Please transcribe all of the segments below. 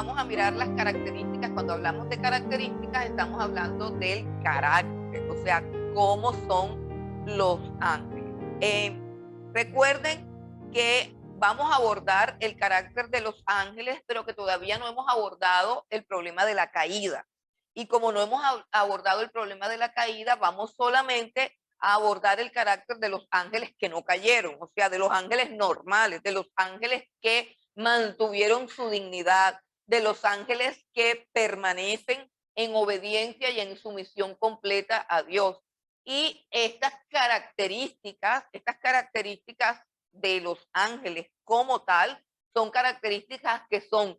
vamos a mirar las características. Cuando hablamos de características, estamos hablando del carácter, o sea, cómo son los ángeles. Recuerden que vamos a abordar el carácter de los ángeles, pero que todavía no hemos abordado el problema de la caída. Y como no hemos abordado el problema de la caída, vamos solamente a abordar el carácter de los ángeles que no cayeron, o sea, de los ángeles normales, de los ángeles que mantuvieron su dignidad, de los ángeles que permanecen en obediencia y en sumisión completa a Dios. Y estas características de los ángeles como tal, son características que son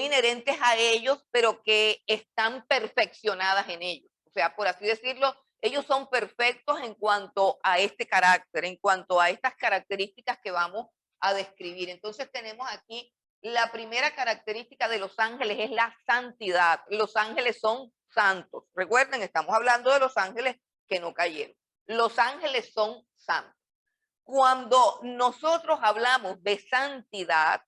inherentes a ellos, pero que están perfeccionadas en ellos. O sea, por así decirlo, ellos son perfectos en cuanto a este carácter, en cuanto a estas características que vamos a describir. Entonces tenemos aquí la primera característica de los ángeles es la santidad. Los ángeles son santos. Recuerden, estamos hablando de los ángeles que no cayeron. Los ángeles son santos. Cuando nosotros hablamos de santidad,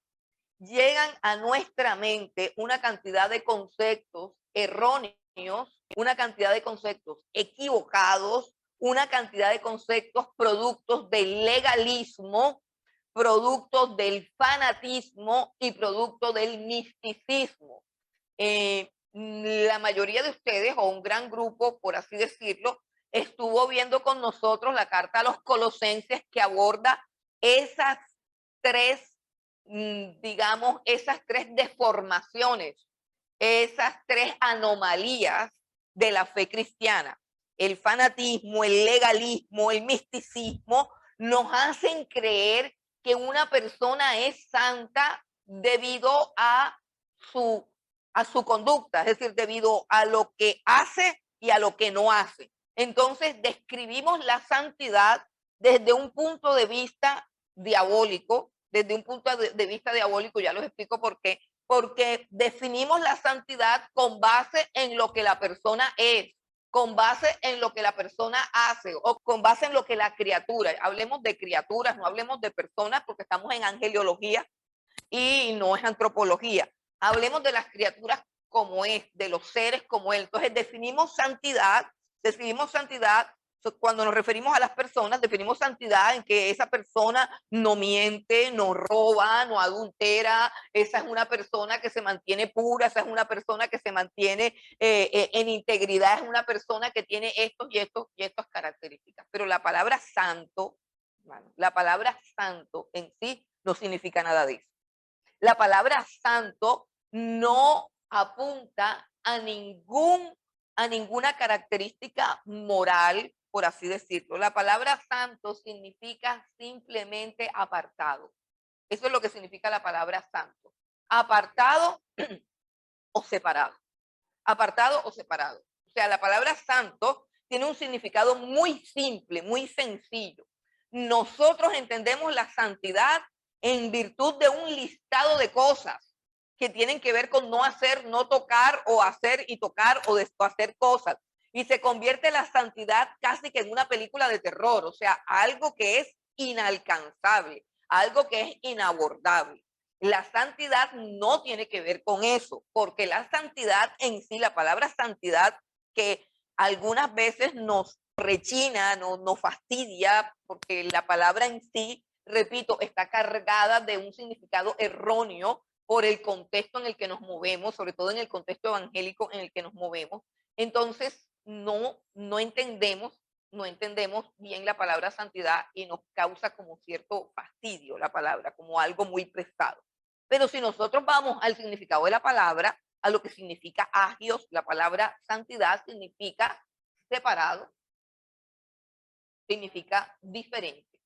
llegan a nuestra mente una cantidad de conceptos erróneos, una cantidad de conceptos equivocados, una cantidad de conceptos productos del legalismo, productos del fanatismo y productos del misticismo. La mayoría de ustedes, o un gran grupo, por así decirlo, estuvo viendo con nosotros la carta a los Colosenses que aborda esas tres, digamos, esas tres deformaciones, esas tres anomalías de la fe cristiana. El fanatismo, el legalismo, el misticismo nos hacen creer que una persona es santa debido a su conducta, es decir, debido a lo que hace y a lo que no hace. Entonces describimos la santidad desde un punto de vista diabólico, ya los explico por qué, porque definimos la santidad con base en lo que la persona es, con base en lo que la persona hace o con base en lo que la criatura, hablemos de criaturas, no hablemos de personas porque estamos en angeliología y no es antropología. Hablemos de las criaturas como es, de los seres como él. Entonces definimos santidad cuando nos referimos a las personas, definimos santidad en que esa persona no miente, no roba, no adultera, esa es una persona que se mantiene pura, esa es una persona que se mantiene en integridad, es una persona que tiene estos y estas características. Pero la palabra santo, la palabra santo en sí no significa nada de eso. La palabra santo no apunta a ninguna característica moral, por así decirlo. La palabra santo significa simplemente apartado. Eso es lo que significa la palabra santo. Apartado o separado. Apartado o separado. O sea, la palabra santo tiene un significado muy simple, muy sencillo. Nosotros entendemos la santidad en virtud de un listado de cosas que tienen que ver con no hacer, no tocar, o hacer y tocar, o deshacer cosas. Y se convierte la santidad casi que en una película de terror, o sea, algo que es inalcanzable, algo que es inabordable. La santidad no tiene que ver con eso, porque la santidad en sí, la palabra santidad, que algunas veces nos rechina, nos fastidia, porque la palabra en sí, repito, está cargada de un significado erróneo por el contexto en el que nos movemos, sobre todo en el contexto evangélico en el que nos movemos. Entonces, no entendemos bien la palabra santidad y nos causa como cierto fastidio la palabra, como algo muy prestado. Pero si nosotros vamos al significado de la palabra, a lo que significa agios, la palabra santidad significa separado, significa diferente.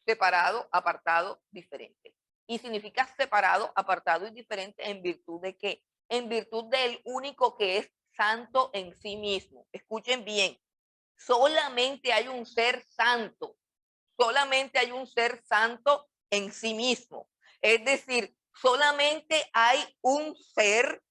Separado, apartado, diferente. Y significa separado, apartado y diferente en virtud de qué? En virtud del único que es santo en sí mismo. Escuchen bien, solamente hay un ser santo, solamente hay un ser santo en sí mismo. Es decir, solamente hay un ser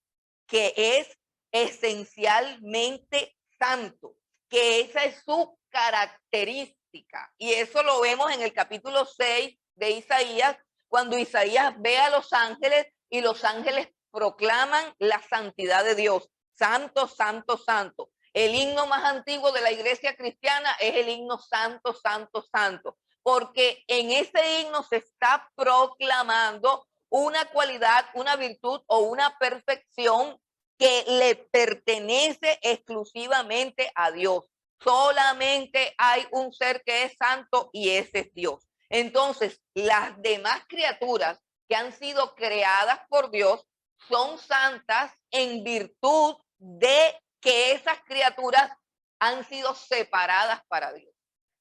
que es esencialmente santo, que esa es su característica. Y eso lo vemos en el capítulo 6 de Isaías, cuando Isaías ve a los ángeles y los ángeles proclaman la santidad de Dios. Santo, santo, santo. El himno más antiguo de la iglesia cristiana es el himno Santo, Santo, Santo, porque en ese himno se está proclamando una cualidad, una virtud o una perfección que le pertenece exclusivamente a Dios. Solamente hay un ser que es santo y ese es Dios. Entonces, las demás criaturas que han sido creadas por Dios son santas en virtud de que esas criaturas han sido separadas para Dios.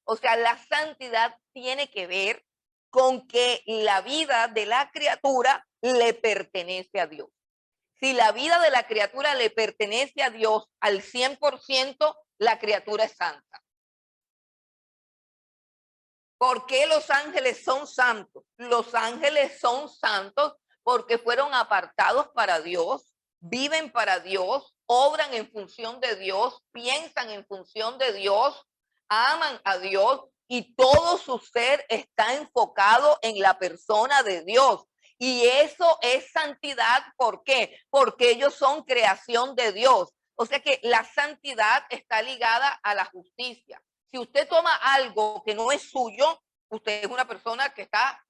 O sea, la santidad tiene que ver con que la vida de la criatura le pertenece a Dios. Si la vida de la criatura le pertenece a Dios al 100%, la criatura es santa. ¿Por qué los ángeles son santos? Los ángeles son santos porque fueron apartados para Dios, viven para Dios, obran en función de Dios, piensan en función de Dios, aman a Dios y todo su ser está enfocado en la persona de Dios. Y eso es santidad. ¿Por qué? Porque ellos son creación de Dios. O sea que la santidad está ligada a la justicia. Si usted toma algo que no es suyo, usted es una persona que está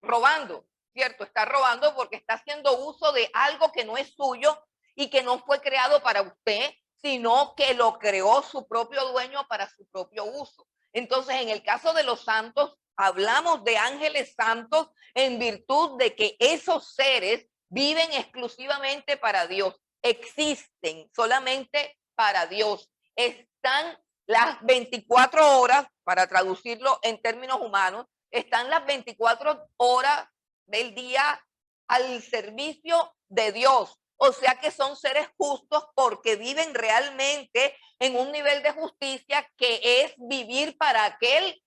robando, ¿cierto? Está robando porque está haciendo uso de algo que no es suyo y que no fue creado para usted, sino que lo creó su propio dueño para su propio uso. Entonces, en el caso de los santos, hablamos de ángeles santos en virtud de que esos seres viven exclusivamente para Dios, existen solamente para Dios, están las 24 horas, para traducirlo en términos humanos, están las 24 horas del día al servicio de Dios. O sea que son seres justos porque viven realmente en un nivel de justicia que es vivir para aquel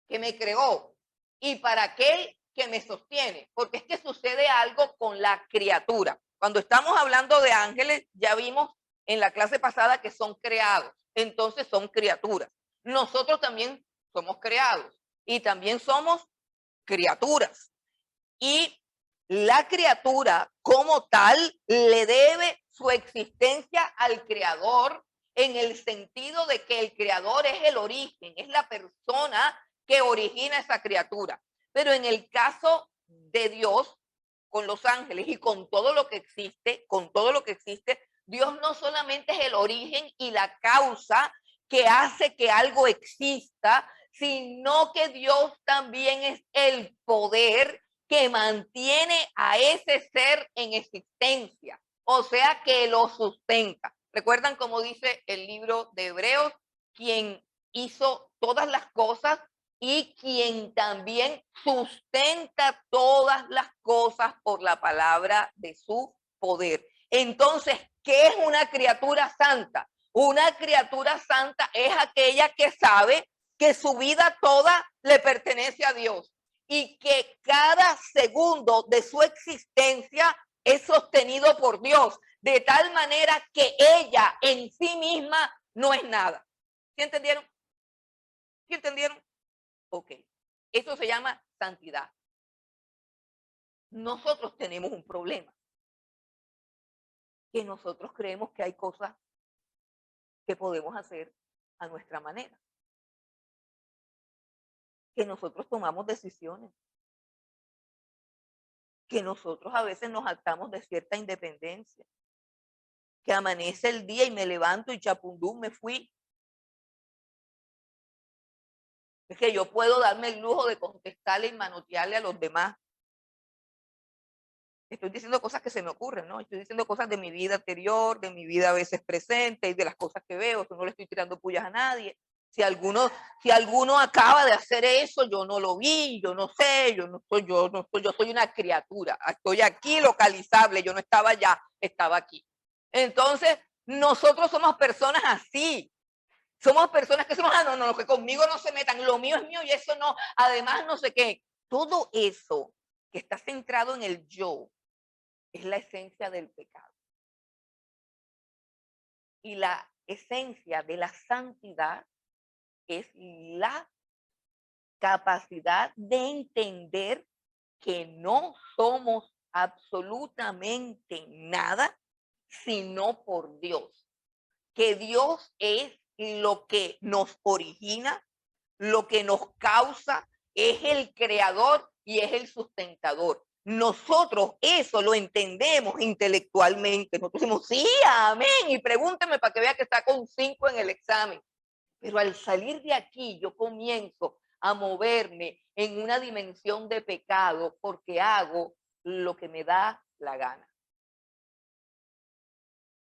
que me creó y para aquel que me sostiene. Porque es que sucede algo con la criatura. Cuando estamos hablando de ángeles, ya vimos en la clase pasada que son creados. Entonces son criaturas. Nosotros también somos creados y también somos criaturas. Y la criatura como tal le debe su existencia al creador en el sentido de que el creador es el origen, es la persona que origina esa criatura. Pero en el caso de Dios, con los ángeles y con todo lo que existe, Dios no solamente es el origen y la causa que hace que algo exista, sino que Dios también es el poder que mantiene a ese ser en existencia, o sea, que lo sustenta. ¿Recuerdan cómo dice el libro de Hebreos? Quien hizo todas las cosas y quien también sustenta todas las cosas por la palabra de su poder. Entonces, ¿qué es una criatura santa? Una criatura santa es aquella que sabe que su vida toda le pertenece a Dios y que cada segundo de su existencia es sostenido por Dios, de tal manera que ella en sí misma no es nada. ¿Sí entendieron? ¿Sí entendieron? Ok. Eso se llama santidad. Nosotros tenemos un problema, que nosotros creemos que hay cosas que podemos hacer a nuestra manera, que nosotros tomamos decisiones, que nosotros a veces nos jactamos de cierta independencia, que amanece el día y me levanto y chapundú me fui. Es que yo puedo darme el lujo de contestarle y manotearle a los demás. Estoy diciendo cosas que se me ocurren, ¿no? Estoy diciendo cosas de mi vida anterior, de mi vida a veces presente y de las cosas que veo. Yo no le estoy tirando pullas a nadie. Si alguno acaba de hacer eso, yo no lo vi, yo no sé, yo soy una criatura. Estoy aquí localizable, yo no estaba allá, estaba aquí. Entonces, nosotros somos personas así. Somos personas que somos, no, que conmigo no se metan, lo mío es mío y eso no, además no sé qué. Todo eso que está centrado en el yo es la esencia del pecado. Y la esencia de la santidad es la capacidad de entender que no somos absolutamente nada sino por Dios. Que Dios es lo que nos origina, lo que nos causa, es el creador y es el sustentador. Nosotros eso lo entendemos intelectualmente. Nosotros decimos, sí, amén, y pregúnteme para que vea que está con 5 en el examen. Pero al salir de aquí yo comienzo a moverme en una dimensión de pecado porque hago lo que me da la gana.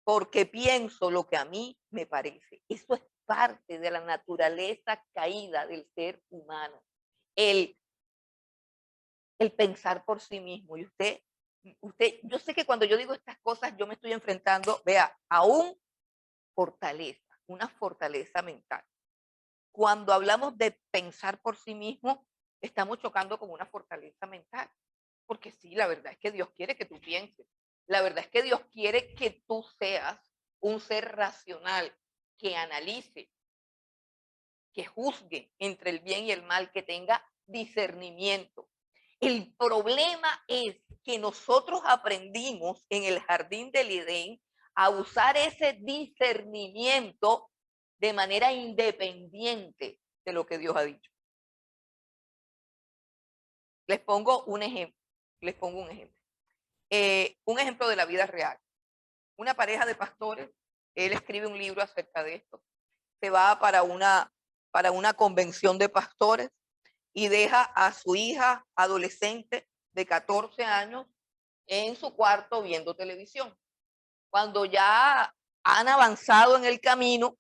Porque pienso lo que a mí me parece. Eso es parte de la naturaleza caída del ser humano. El, el pensar por sí mismo. Y usted, yo sé que cuando yo digo estas cosas, yo me estoy enfrentando, vea, a una fortaleza mental. Cuando hablamos de pensar por sí mismo, estamos chocando con una fortaleza mental. Porque sí, la verdad es que Dios quiere que tú pienses. La verdad es que Dios quiere que tú seas un ser racional, que analice, que juzgue entre el bien y el mal, que tenga discernimiento. El problema es que nosotros aprendimos en el jardín del Edén a usar ese discernimiento de manera independiente de lo que Dios ha dicho. Les pongo un ejemplo. Un ejemplo de la vida real. Una pareja de pastores, él escribe un libro acerca de esto. Se va para una convención de pastores y deja a su hija adolescente de 14 años en su cuarto viendo televisión. Cuando ya han avanzado en el camino,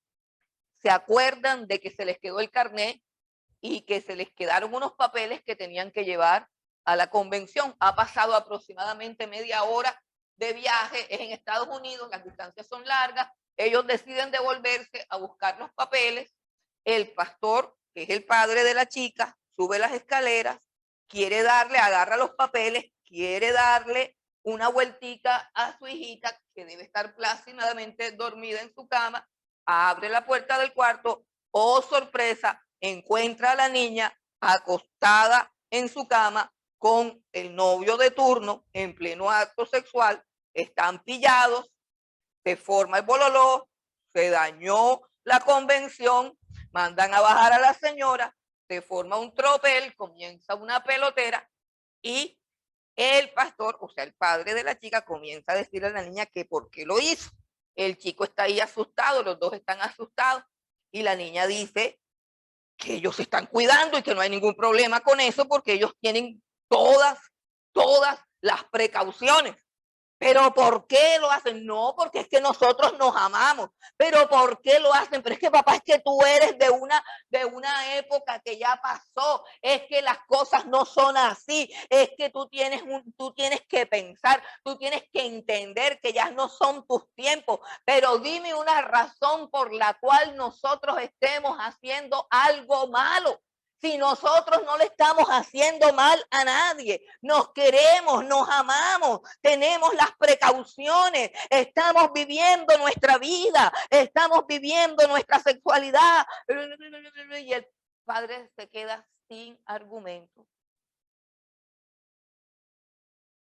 se acuerdan de que se les quedó el carnet y que se les quedaron unos papeles que tenían que llevar a la convención. Ha pasado aproximadamente media hora de viaje, es en Estados Unidos, las distancias son largas, ellos deciden devolverse a buscar los papeles. El pastor, que es el padre de la chica, sube las escaleras, agarra los papeles, quiere darle una vueltica a su hijita, que debe estar plácidamente dormida en su cama, abre la puerta del cuarto, oh sorpresa, encuentra a la niña acostada en su cama con el novio de turno en pleno acto sexual, están pillados, se forma el bololó, se dañó la convención, mandan a bajar a la señora, se forma un tropel, comienza una pelotera y el pastor, o sea, el padre de la chica, comienza a decirle a la niña que por qué lo hizo. El chico está ahí asustado, los dos están asustados y la niña dice que ellos se están cuidando y que no hay ningún problema con eso porque ellos tienen todas las precauciones. ¿Pero por qué lo hacen? No, porque es que nosotros nos amamos. ¿Pero por qué lo hacen? Pero es que papá, es que tú eres de una época que ya pasó. Es que las cosas no son así. Es que tú tienes que pensar, tú tienes que entender que ya no son tus tiempos. Pero dime una razón por la cual nosotros estemos haciendo algo malo. Si nosotros no le estamos haciendo mal a nadie, nos queremos, nos amamos, tenemos las precauciones, estamos viviendo nuestra vida, estamos viviendo nuestra sexualidad. Y el padre se queda sin argumento.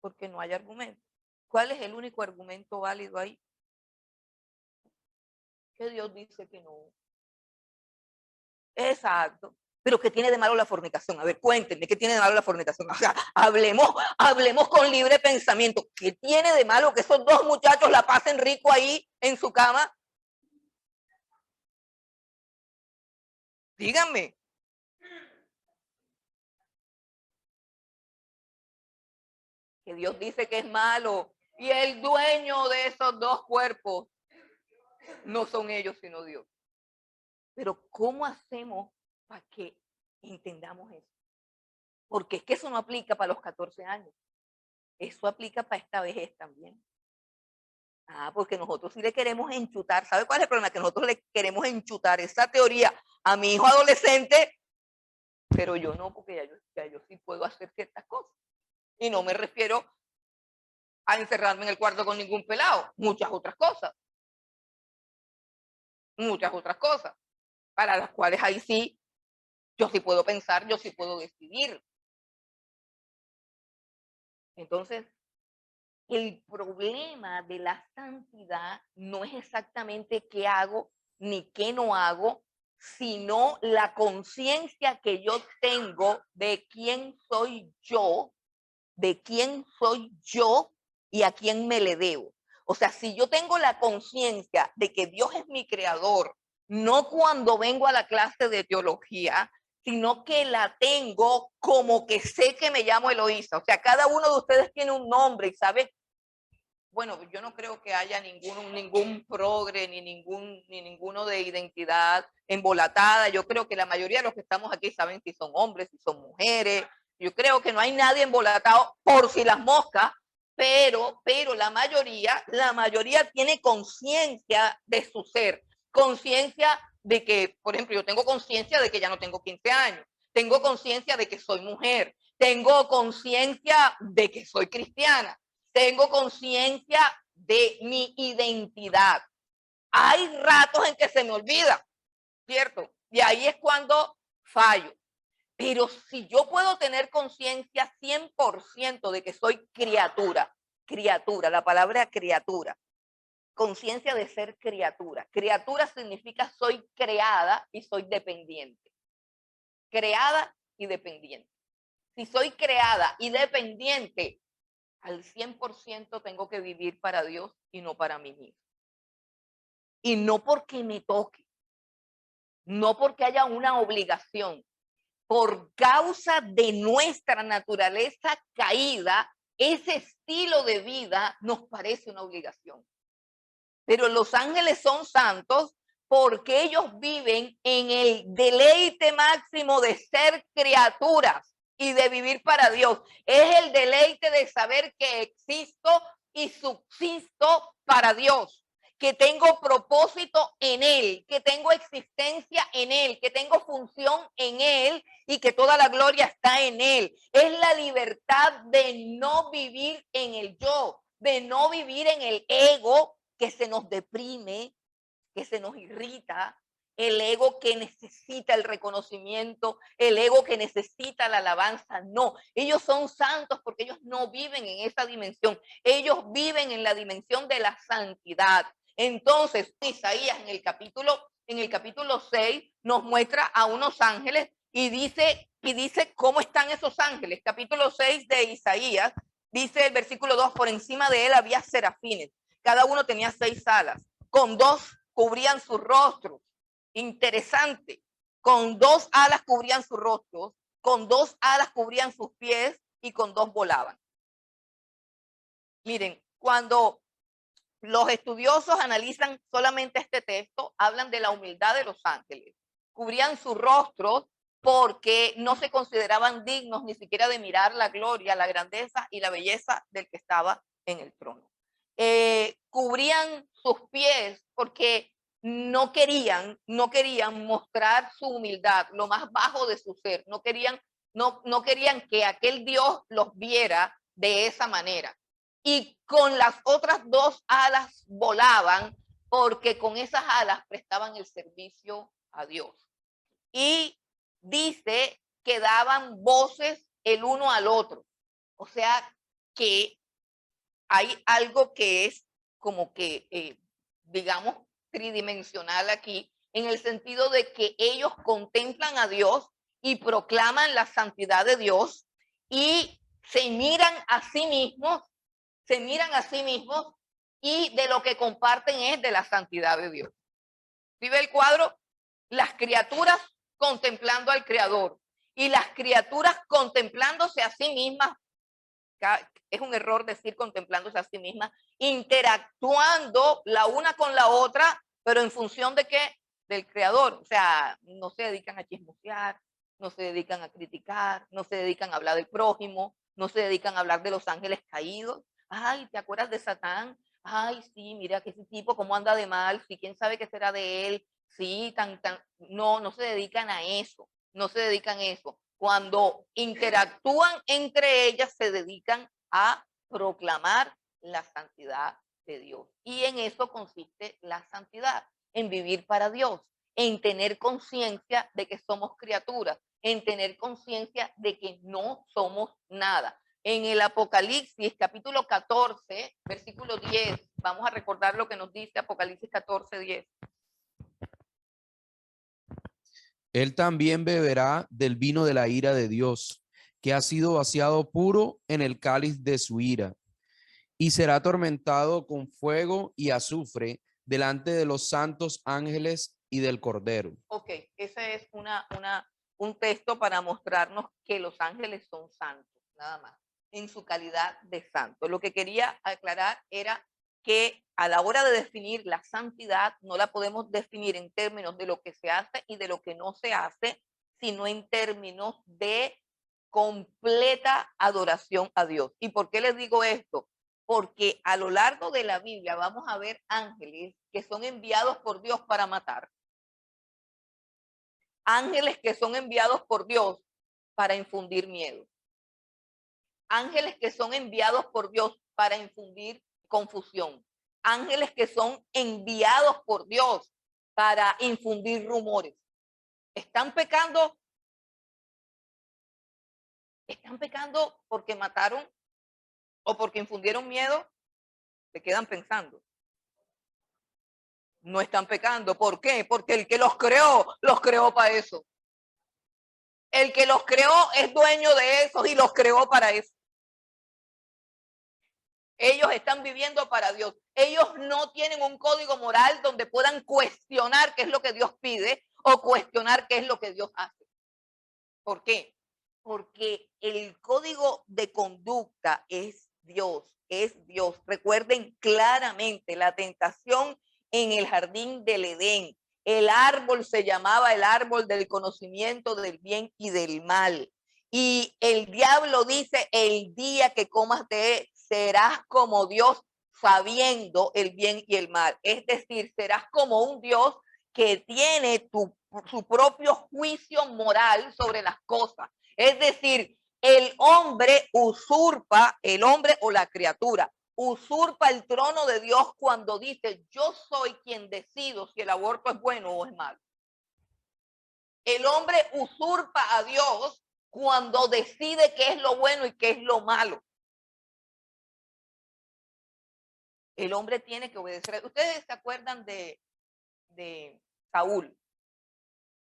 Porque no hay argumento. ¿Cuál es el único argumento válido ahí? Que Dios dice que no. Exacto. Pero ¿qué tiene de malo la fornicación? A ver, cuéntenme, ¿qué tiene de malo la fornicación? O sea, hablemos con libre pensamiento. ¿Qué tiene de malo que esos dos muchachos la pasen rico ahí en su cama? Díganme. Que Dios dice que es malo. Y el dueño de esos dos cuerpos no son ellos, sino Dios. Pero ¿cómo hacemos para que entendamos eso? Porque es que eso no aplica para los 14 años. Eso aplica para esta vejez también. Porque nosotros sí le queremos enchutar. ¿Sabe cuál es el problema? Que nosotros le queremos enchutar esa teoría a mi hijo adolescente, pero yo no, porque ya yo sí puedo hacer ciertas cosas. Y no me refiero a encerrarme en el cuarto con ningún pelado, muchas otras cosas, para las cuales ahí sí, yo sí puedo pensar, yo sí puedo decidir. Entonces, el problema de la santidad no es exactamente qué hago ni qué no hago, sino la conciencia que yo tengo de quién soy yo, de quién soy yo y a quién me le debo. O sea, si yo tengo la conciencia de que Dios es mi creador, no cuando vengo a la clase de teología, sino que la tengo como que sé que me llamo Eloísa. O sea, cada uno de ustedes tiene un nombre y sabe, bueno, yo no creo que haya ningún progre ni ninguno de identidad embolatada. Yo creo que la mayoría de los que estamos aquí saben si son hombres, si son mujeres. Yo creo que no hay nadie embolatado por si las moscas, pero la mayoría tiene conciencia de su ser, conciencia de que, por ejemplo, yo tengo conciencia de que ya no tengo 15 años, tengo conciencia de que soy mujer, tengo conciencia de que soy cristiana, tengo conciencia de mi identidad. Hay ratos en que se me olvida, ¿cierto? Y ahí es cuando fallo. Pero si yo puedo tener conciencia 100% de que soy criatura, la palabra criatura, conciencia de ser criatura. Criatura significa soy creada y soy dependiente. Creada y dependiente. Si soy creada y dependiente, al 100% tengo que vivir para Dios y no para mí mismo. Y no porque me toque, no porque haya una obligación. Por causa de nuestra naturaleza caída, ese estilo de vida nos parece una obligación. Pero los ángeles son santos porque ellos viven en el deleite máximo de ser criaturas y de vivir para Dios. Es el deleite de saber que existo y subsisto para Dios, que tengo propósito en Él, que tengo existencia en Él, que tengo función en Él y que toda la gloria está en Él. Es la libertad de no vivir en el yo, de no vivir en el ego que se nos deprime, que se nos irrita, el ego que necesita el reconocimiento, el ego que necesita la alabanza. No, ellos son santos porque ellos no viven en esa dimensión. Ellos viven en la dimensión de la santidad. Entonces, Isaías en el capítulo 6 nos muestra a unos ángeles y dice cómo están esos ángeles. Capítulo 6 de Isaías, dice el versículo 2, por encima de él había serafines. Cada uno tenía 6 alas. Con 2 cubrían sus rostros. Interesante. Con 2 alas cubrían sus rostros, con 2 alas cubrían sus pies y con 2 volaban. Miren, cuando los estudiosos analizan solamente este texto, hablan de la humildad de los ángeles. Cubrían sus rostros porque no se consideraban dignos ni siquiera de mirar la gloria, la grandeza y la belleza del que estaba en el trono. Cubrían sus pies porque no querían mostrar su humildad, lo más bajo de su ser. No querían que aquel Dios los viera de esa manera. Y con las otras 2 alas volaban porque con esas alas prestaban el servicio a Dios. Y dice que daban voces el uno al otro. O sea que hay algo que es como que, digamos, tridimensional aquí, en el sentido de que ellos contemplan a Dios y proclaman la santidad de Dios y se miran a sí mismos y de lo que comparten es de la santidad de Dios. ¿Sí ve el cuadro? Las criaturas contemplando al Creador y las criaturas contemplándose a sí mismas. Es un error decir contemplándose a sí mismas, interactuando la una con la otra, pero en función de qué? Del Creador. O sea, no se dedican a chismosear, no se dedican a criticar, no se dedican a hablar del prójimo, no se dedican a hablar de los ángeles caídos. Ay, ¿te acuerdas de Satán? Ay, sí, mira que ese tipo cómo anda de mal, sí, quién sabe qué será de él. Sí, no se dedican a eso, no se dedican a eso. Cuando interactúan entre ellas, se dedican a proclamar la santidad de Dios. Y en eso consiste la santidad, en vivir para Dios, en tener conciencia de que somos criaturas, en tener conciencia de que no somos nada. En el Apocalipsis, capítulo 14, versículo 10, vamos a recordar lo que nos dice Apocalipsis 14, 10. Él también beberá del vino de la ira de Dios, que ha sido vaciado puro en el cáliz de su ira, y será atormentado con fuego y azufre delante de los santos ángeles y del Cordero. Ok, ese es un texto para mostrarnos que los ángeles son santos, nada más, en su calidad de santo. Lo que quería aclarar era que a la hora de definir la santidad no la podemos definir en términos de lo que se hace y de lo que no se hace, sino en términos de completa adoración a Dios. ¿Y por qué les digo esto? Porque a lo largo de la Biblia vamos a ver ángeles que son enviados por Dios para matar. Ángeles que son enviados por Dios para infundir miedo. Ángeles que son enviados por Dios para infundir confusión. Ángeles que son enviados por Dios para infundir rumores. ¿Están pecando? ¿Están pecando porque mataron o porque infundieron miedo? Se quedan pensando. No están pecando. ¿Por qué? Porque el que los creó para eso. El que los creó es dueño de eso y los creó para eso. Ellos están viviendo para Dios. Ellos no tienen un código moral donde puedan cuestionar qué es lo que Dios pide o cuestionar qué es lo que Dios hace. ¿Por qué? Porque el código de conducta es Dios, es Dios. Recuerden claramente la tentación en el jardín del Edén. El árbol se llamaba el árbol del conocimiento del bien y del mal. Y el diablo dice, el día que comas de él, serás como Dios sabiendo el bien y el mal. Es decir, serás como un Dios que tiene su propio juicio moral sobre las cosas. Es decir, el hombre usurpa, el hombre o la criatura, usurpa el trono de Dios cuando dice, yo soy quien decido si el aborto es bueno o es malo. El hombre usurpa a Dios cuando decide qué es lo bueno y qué es lo malo. El hombre tiene que obedecer. ¿Ustedes se acuerdan de Saúl?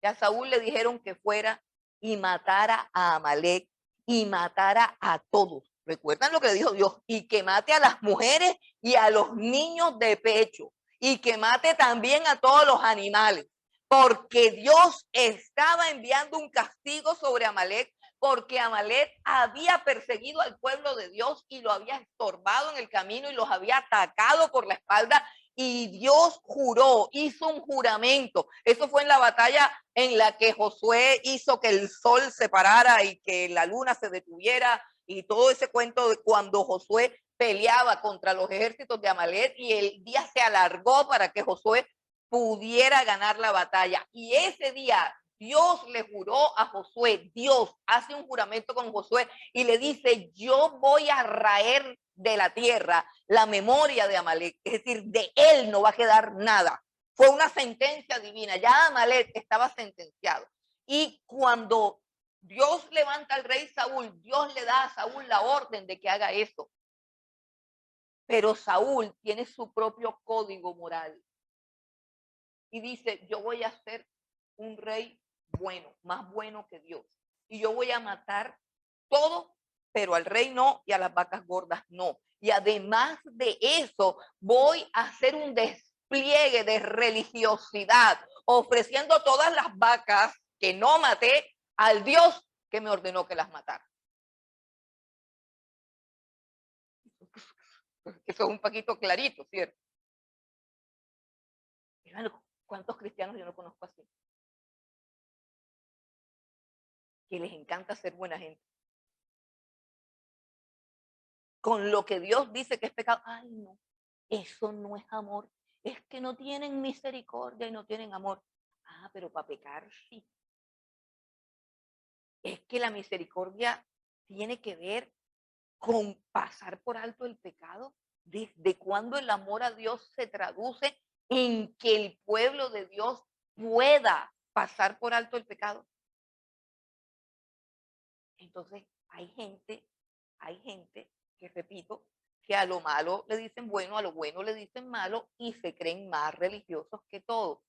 Que a Saúl le dijeron que fuera y matara a Amalek y matara a todos. ¿Recuerdan lo que le dijo Dios? Y que mate a las mujeres y a los niños de pecho. Y que mate también a todos los animales. Porque Dios estaba enviando un castigo sobre Amalek, porque Amalek había perseguido al pueblo de Dios y lo había estorbado en el camino y los había atacado por la espalda. Y Dios juró, hizo un juramento. Eso fue en la batalla en la que Josué hizo que el sol se parara y que la luna se detuviera, y todo ese cuento de cuando Josué peleaba contra los ejércitos de Amalek y el día se alargó para que Josué pudiera ganar la batalla. Y ese día Dios le juró a Josué, Dios hace un juramento con Josué y le dice, yo voy a raer de la tierra la memoria de Amalek, es decir, de él no va a quedar nada. Fue una sentencia divina, ya Amalek estaba sentenciado. Y cuando Dios levanta al rey Saúl, Dios le da a Saúl la orden de que haga eso. Pero Saúl tiene su propio código moral. Y dice, yo voy a ser un rey bueno, más bueno que Dios. Y yo voy a matar todo, pero al rey no y a las vacas gordas no. Y además de eso, voy a hacer un despliegue de religiosidad, ofreciendo todas las vacas que no maté al Dios que me ordenó que las matara. Eso es un poquito clarito, ¿cierto? Hermano, ¿cuántos cristianos yo no conozco así? Que les encanta ser buena gente. Con lo que Dios dice que es pecado. Ay, no, eso no es amor. Es que no tienen misericordia y no tienen amor. Ah, pero para pecar sí. Es que la misericordia tiene que ver con pasar por alto el pecado. ¿Desde cuándo el amor a Dios se traduce en que el pueblo de Dios pueda pasar por alto el pecado? Entonces, hay gente hay gente que, repito, que a lo malo le dicen bueno, a lo bueno le dicen malo y se creen más religiosos que todos.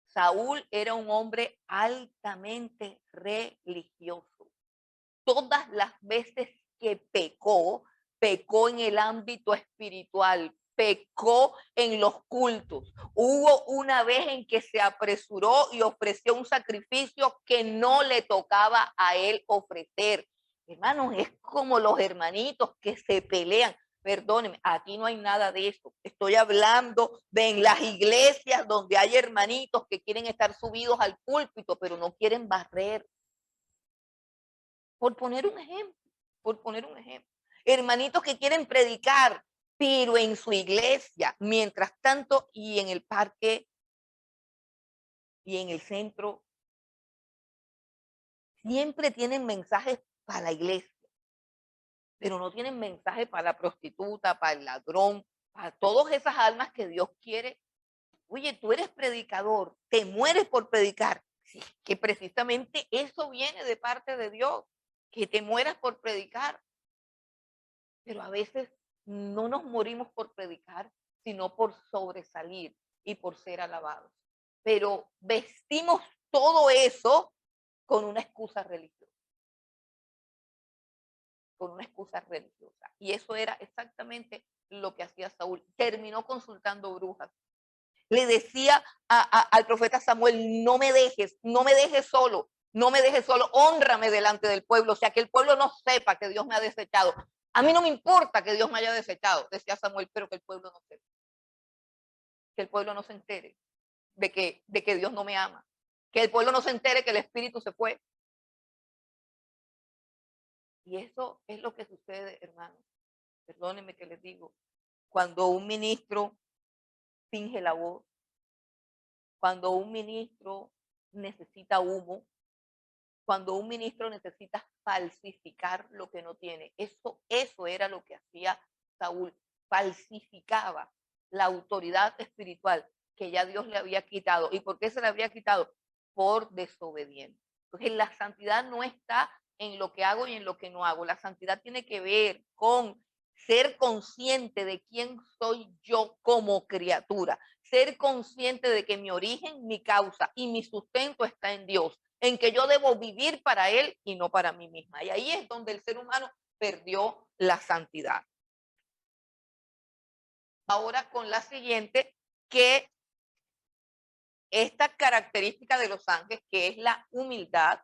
Saúl era un hombre altamente religioso. Todas las veces que pecó, pecó en el ámbito espiritual, pecó en los cultos. Hubo una vez en que se apresuró y ofreció un sacrificio que no le tocaba a él ofrecer. Hermanos, es como los hermanitos que se pelean. Perdónenme, aquí no hay nada de eso. Estoy hablando de en las iglesias donde hay hermanitos que quieren estar subidos al púlpito, pero no quieren barrer. Por poner un ejemplo, por poner un ejemplo. Hermanitos que quieren predicar, pero en su iglesia, mientras tanto, y en el parque, y en el centro, siempre tienen mensajes para la iglesia, pero no tienen mensajes para la prostituta, para el ladrón, para todas esas almas que Dios quiere. Oye, tú eres predicador, te mueres por predicar. Sí, que precisamente eso viene de parte de Dios, que te mueras por predicar. Pero a veces no nos morimos por predicar, sino por sobresalir y por ser alabados. Pero vestimos todo eso con una excusa religiosa. Con una excusa religiosa. Y eso era exactamente lo que hacía Saúl. Terminó consultando brujas. Le decía al profeta Samuel, no me dejes solo, no me dejes solo, hónrame delante del pueblo, o sea, que el pueblo no sepa que Dios me ha desechado. A mí no me importa que Dios me haya desechado, decía Samuel, pero que el pueblo no sepa, que el pueblo no se entere de que Dios no me ama, que el pueblo no se entere que el Espíritu se fue. Y eso es lo que sucede, hermanos. Perdónenme que les digo, cuando un ministro finge la voz, cuando un ministro necesita humo, cuando un ministro necesita falsificar lo que no tiene. Eso era lo que hacía Saúl, falsificaba la autoridad espiritual que ya Dios le había quitado. ¿Y por qué se le había quitado? Por desobediente. Entonces la santidad no está en lo que hago y en lo que no hago. La santidad tiene que ver con ser consciente de quién soy yo como criatura, ser consciente de que mi origen, mi causa y mi sustento está en Dios, en que yo debo vivir para Él y no para mí misma. Y ahí es donde el ser humano perdió la santidad. Ahora con la siguiente, que esta característica de los ángeles, que es la humildad,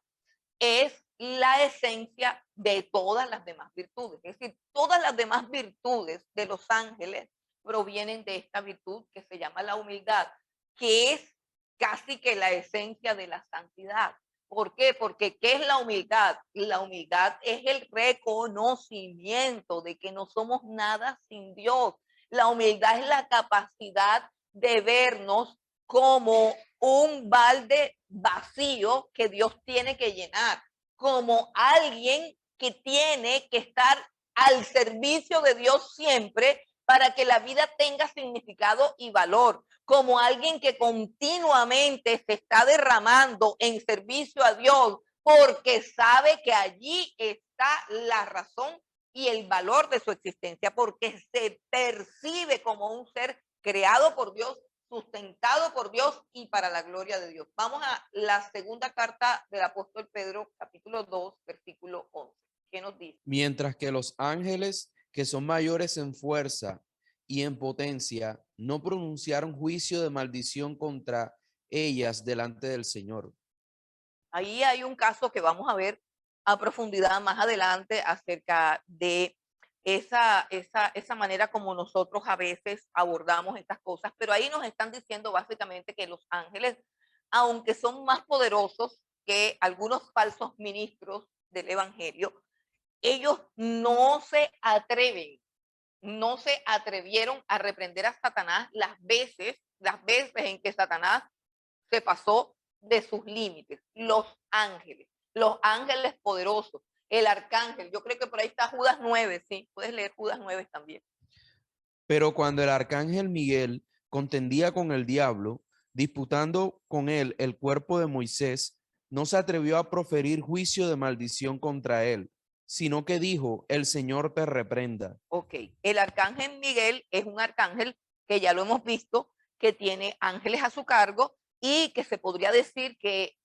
es la esencia de todas las demás virtudes. Es decir, todas las demás virtudes de los ángeles provienen de esta virtud que se llama la humildad, que es casi que la esencia de la santidad. ¿Por qué? Porque ¿qué es la humildad? La humildad es el reconocimiento de que no somos nada sin Dios. La humildad es la capacidad de vernos como un balde vacío que Dios tiene que llenar, como alguien que tiene que estar al servicio de Dios siempre para que la vida tenga significado y valor, como alguien que continuamente se está derramando en servicio a Dios porque sabe que allí está la razón y el valor de su existencia, porque se percibe como un ser creado por Dios, sustentado por Dios y para la gloria de Dios. Vamos a la segunda carta del apóstol Pedro, capítulo 2, versículo 11. ¿Qué nos dice? Mientras que los ángeles, que son mayores en fuerza y en potencia, no pronunciaron juicio de maldición contra ellas delante del Señor. Ahí hay un caso que vamos a ver a profundidad más adelante acerca de esa manera como nosotros a veces abordamos estas cosas, pero ahí nos están diciendo básicamente que los ángeles, aunque son más poderosos que algunos falsos ministros del evangelio, ellos no se atrevieron a reprender a Satanás las veces en que Satanás se pasó de sus límites. Los ángeles poderosos, el arcángel, yo creo que por ahí está Judas 9, sí, puedes leer Judas 9 también. Pero cuando el arcángel Miguel contendía con el diablo, disputando con él el cuerpo de Moisés, no se atrevió a proferir juicio de maldición contra él, sino que dijo, el Señor te reprenda. Ok, el arcángel Miguel es un arcángel que ya lo hemos visto, que tiene ángeles a su cargo y que se podría decir que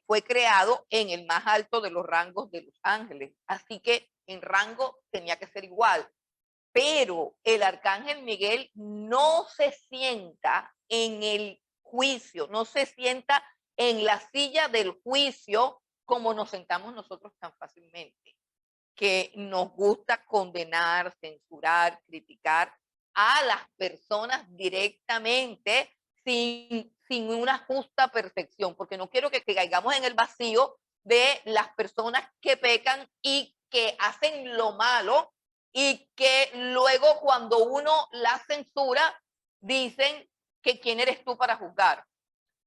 fue creado en el más alto de los rangos de los ángeles. Así que en rango tenía que ser igual. Pero el arcángel Miguel no se sienta en el juicio, no se sienta en la silla del juicio como nos sentamos nosotros tan fácilmente, que nos gusta condenar, censurar, criticar a las personas directamente sin una justa percepción, porque no quiero que caigamos en el vacío de las personas que pecan y que hacen lo malo y que luego cuando uno las censura dicen que quién eres tú para juzgar.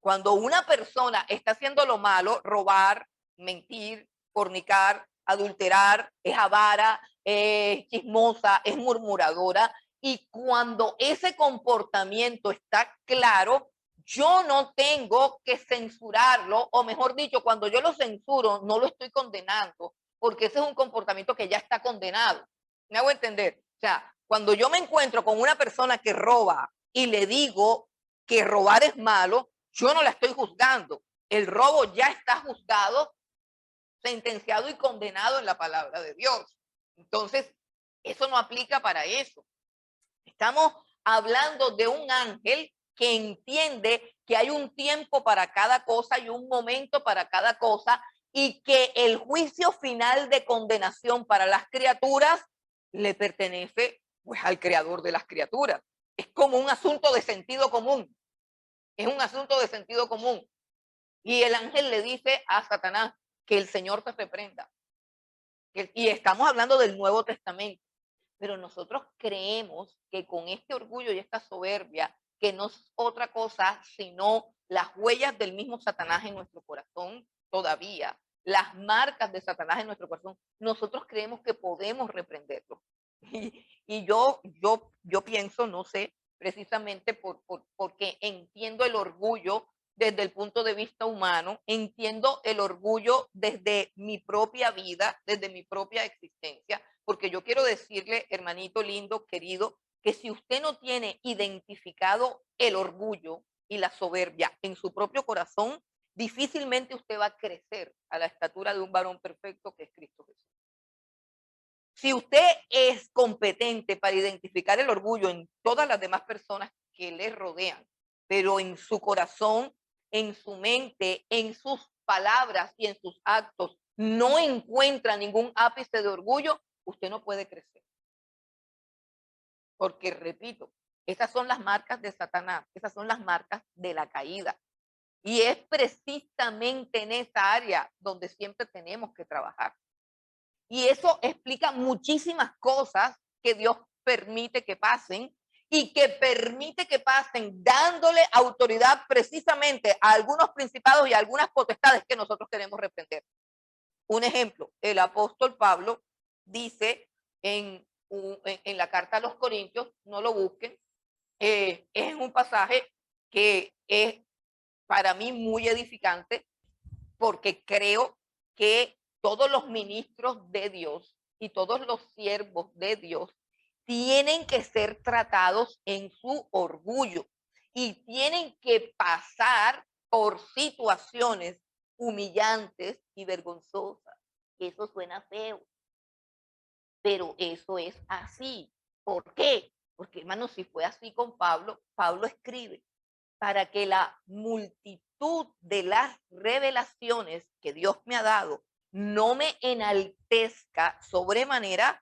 Cuando una persona está haciendo lo malo, robar, mentir, fornicar, adulterar, es avara, es chismosa, es murmuradora, y cuando ese comportamiento está claro, yo no tengo que censurarlo, o mejor dicho, cuando yo lo censuro, no lo estoy condenando, porque ese es un comportamiento que ya está condenado. ¿Me hago entender? O sea, cuando yo me encuentro con una persona que roba y le digo que robar es malo, yo no la estoy juzgando. El robo ya está juzgado, sentenciado y condenado en la palabra de Dios. Entonces, eso no aplica para eso. Estamos hablando de un ángel que entiende que hay un tiempo para cada cosa y un momento para cada cosa y que el juicio final de condenación para las criaturas le pertenece pues al creador de las criaturas. Es como un asunto de sentido común. Es un asunto de sentido común. Y el ángel le dice a Satanás que el Señor te reprenda. Y estamos hablando del Nuevo Testamento. Pero nosotros creemos que con este orgullo y esta soberbia, que no es otra cosa sino las huellas del mismo Satanás en nuestro corazón todavía, las marcas de Satanás en nuestro corazón, nosotros creemos que podemos reprenderlo. Y yo pienso, no sé, precisamente porque entiendo el orgullo desde el punto de vista humano, entiendo el orgullo desde mi propia vida, desde mi propia existencia, porque yo quiero decirle, hermanito lindo, querido, que si usted no tiene identificado el orgullo y la soberbia en su propio corazón, difícilmente usted va a crecer a la estatura de un varón perfecto que es Cristo Jesús. Si usted es competente para identificar el orgullo en todas las demás personas que le rodean, pero en su corazón, en su mente, en sus palabras y en sus actos, no encuentra ningún ápice de orgullo, usted no puede crecer. Porque, repito, esas son las marcas de Satanás, esas son las marcas de la caída. Y es precisamente en esa área donde siempre tenemos que trabajar. Y eso explica muchísimas cosas que Dios permite que pasen y que permite que pasen dándole autoridad precisamente a algunos principados y a algunas potestades que nosotros queremos reprender. Un ejemplo, el apóstol Pablo dice en la carta a los Corintios, no lo busquen, es en un pasaje que es para mí muy edificante porque creo que todos los ministros de Dios y todos los siervos de Dios tienen que ser tratados en su orgullo y tienen que pasar por situaciones humillantes y vergonzosas. Eso suena feo, pero eso es así. ¿Por qué? Porque, hermano, si fue así con Pablo, Pablo escribe para que la multitud de las revelaciones que Dios me ha dado no me enaltezca sobremanera,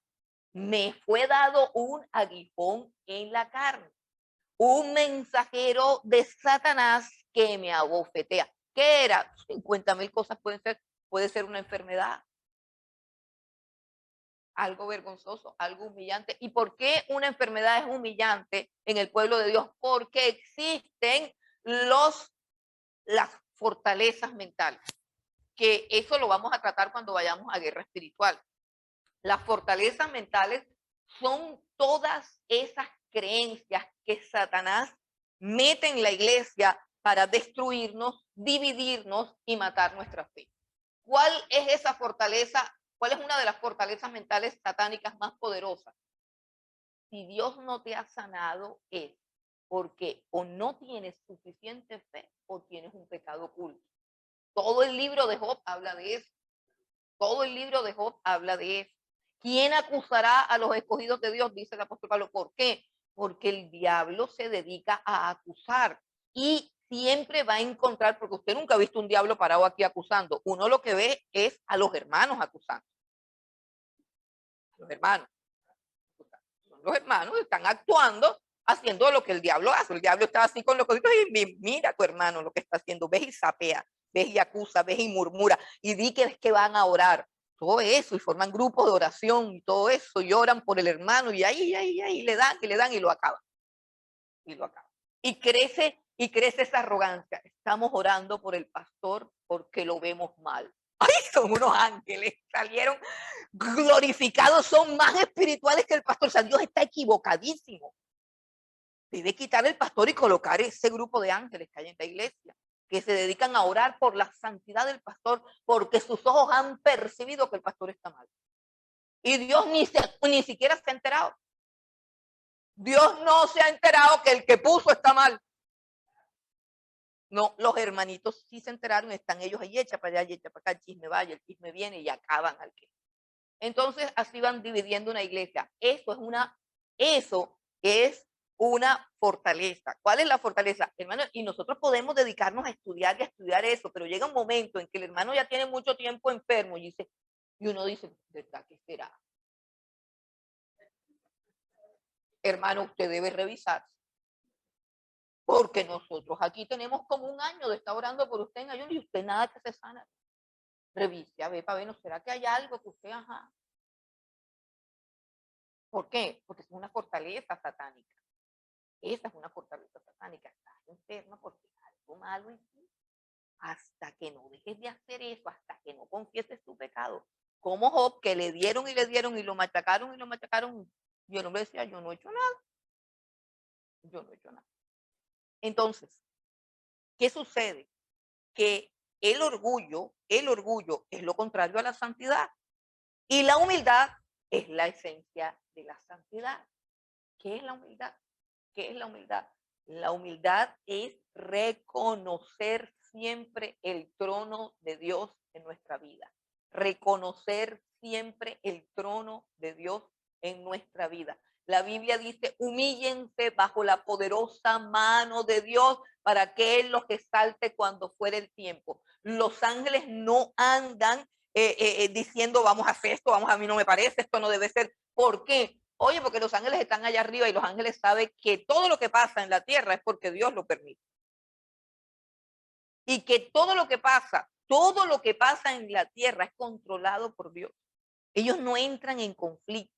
me fue dado un aguijón en la carne, un mensajero de Satanás que me abofetea. ¿Qué era? 50,000 cosas puede ser una enfermedad, algo vergonzoso, algo humillante. ¿Y por qué una enfermedad es humillante en el pueblo de Dios? Porque existen las fortalezas mentales, que eso lo vamos a tratar cuando vayamos a guerra espiritual. Las fortalezas mentales son todas esas creencias que Satanás mete en la iglesia para destruirnos, dividirnos y matar nuestra fe. ¿Cuál es esa fortaleza ¿Cuál es una de las fortalezas mentales satánicas más poderosas? Si Dios no te ha sanado, es porque o no tienes suficiente fe o tienes un pecado oculto. Todo el libro de Job habla de eso. Todo el libro de Job habla de eso. ¿Quién acusará a los escogidos de Dios? Dice el apóstol Pablo. ¿Por qué? Porque el diablo se dedica a acusar y siempre va a encontrar, porque usted nunca ha visto un diablo parado aquí acusando. Uno lo que ve es a los hermanos acusando. Los hermanos. Los hermanos están actuando, haciendo lo que el diablo hace. El diablo está así con los coditos y mira a tu hermano lo que está haciendo. Ves y sapea, ves y acusa, ves y murmura. Y di que es que van a orar. Todo eso, y forman grupos de oración y todo eso, y oran por el hermano, y ahí le dan y lo acaban. Y lo acaban. Y crece esa arrogancia. Estamos orando por el pastor porque lo vemos mal. ¡Ay, son unos ángeles! Salieron glorificados, son más espirituales que el pastor. O sea, Dios está equivocadísimo. Debe quitar el pastor y colocar ese grupo de ángeles que hay en la iglesia, que se dedican a orar por la santidad del pastor, porque sus ojos han percibido que el pastor está mal. Y Dios ni siquiera se ha enterado. Dios no se ha enterado que el que puso está mal. No, los hermanitos sí se enteraron, están ellos ahí, echa para allá, echa para acá, el chisme vaya, el chisme viene y acaban al que. Entonces así van dividiendo una iglesia. Eso es una fortaleza. ¿Cuál es la fortaleza? Hermano, y nosotros podemos dedicarnos a estudiar y a estudiar eso, pero llega un momento en que el hermano ya tiene mucho tiempo enfermo y uno dice, ¿verdad qué será? Hermano, usted debe revisarse. Porque nosotros aquí tenemos como un año de estar orando por usted en ayuno y usted nada que se sana. Revise, a ver, para ver, ¿no será que hay algo que usted, ajá? ¿Por qué? Porque es una fortaleza satánica. Esa es una fortaleza satánica. Estás enferma porque algo malo en ti. Hasta que no dejes de hacer eso, hasta que no confieses tu pecado. Como Job, que le dieron y lo machacaron y lo machacaron. Y el hombre decía, yo no he hecho nada. Yo no he hecho nada. Entonces, ¿qué sucede? Que el orgullo es lo contrario a la santidad. Y la humildad es la esencia de la santidad. ¿Qué es la humildad? ¿Qué es la humildad? La humildad es reconocer siempre el trono de Dios en nuestra vida. Reconocer siempre el trono de Dios en nuestra vida. La Biblia dice, humíllense bajo la poderosa mano de Dios para que Él los exalte cuando fuere el tiempo. Los ángeles no andan diciendo, vamos a hacer esto, a mí no me parece, esto no debe ser. ¿Por qué? Oye, porque los ángeles están allá arriba y los ángeles saben que todo lo que pasa en la tierra es porque Dios lo permite. Y que todo lo que pasa en la tierra es controlado por Dios. Ellos no entran en conflicto,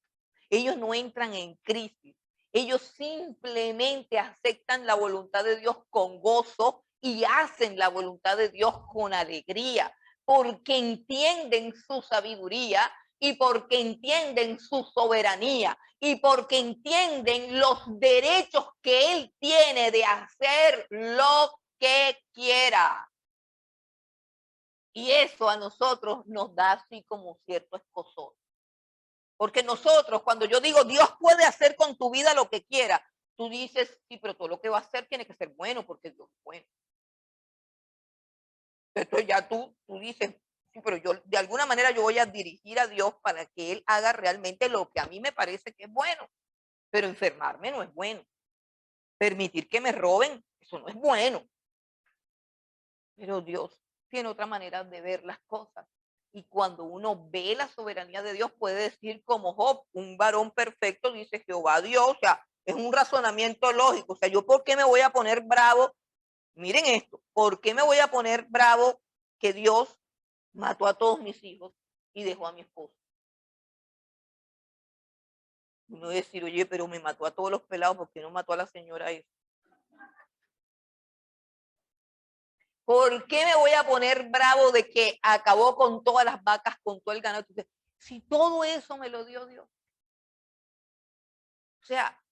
ellos no entran en crisis, ellos simplemente aceptan la voluntad de Dios con gozo y hacen la voluntad de Dios con alegría, porque entienden su sabiduría y porque entienden su soberanía y porque entienden los derechos que Él tiene de hacer lo que quiera. Y eso a nosotros nos da así como cierto escozor. Porque nosotros, cuando yo digo Dios puede hacer con tu vida lo que quiera, tú dices, sí, pero todo lo que va a hacer tiene que ser bueno porque Dios es bueno. Entonces ya tú dices, sí, pero yo de alguna manera yo voy a dirigir a Dios para que Él haga realmente lo que a mí me parece que es bueno. Pero enfermarme no es bueno. Permitir que me roben, eso no es bueno. Pero Dios tiene otra manera de ver las cosas. Y cuando uno ve la soberanía de Dios, puede decir como Job, un varón perfecto, dice Jehová Dios, o sea, es un razonamiento lógico. O sea, yo por qué me voy a poner bravo, miren esto, ¿por qué me voy a poner bravo que Dios mató a todos mis hijos y dejó a mi esposo? Uno decir, oye, pero me mató a todos los pelados, ¿por qué no mató a la señora esa? ¿Por qué me voy a poner bravo de que acabó con todas las vacas, con todo el ganado? Si todo eso me lo dio Dios. O sea,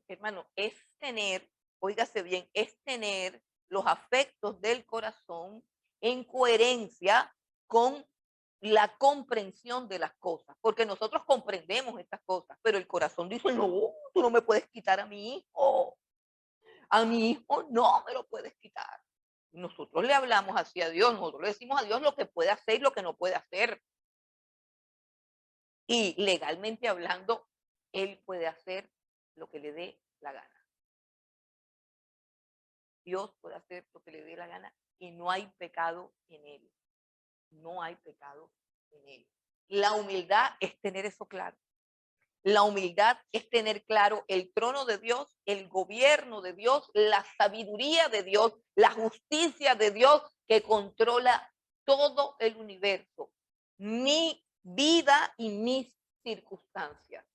hermano, es tener, óigase bien, es tener los afectos del corazón en coherencia con la comprensión de las cosas, porque nosotros comprendemos estas cosas, pero el corazón dice, no, tú no me puedes quitar a mi hijo no me lo puedes quitar. Nosotros le hablamos así a Dios, nosotros le decimos a Dios lo que puede hacer y lo que no puede hacer. Y legalmente hablando, Él puede hacer lo que le dé la gana. Dios puede hacer lo que le dé la gana y no hay pecado en Él. No hay pecado en Él. La humildad es tener eso claro. La humildad es tener claro el trono de Dios, el gobierno de Dios, la sabiduría de Dios, la justicia de Dios que controla todo el universo, mi vida y mis circunstancias.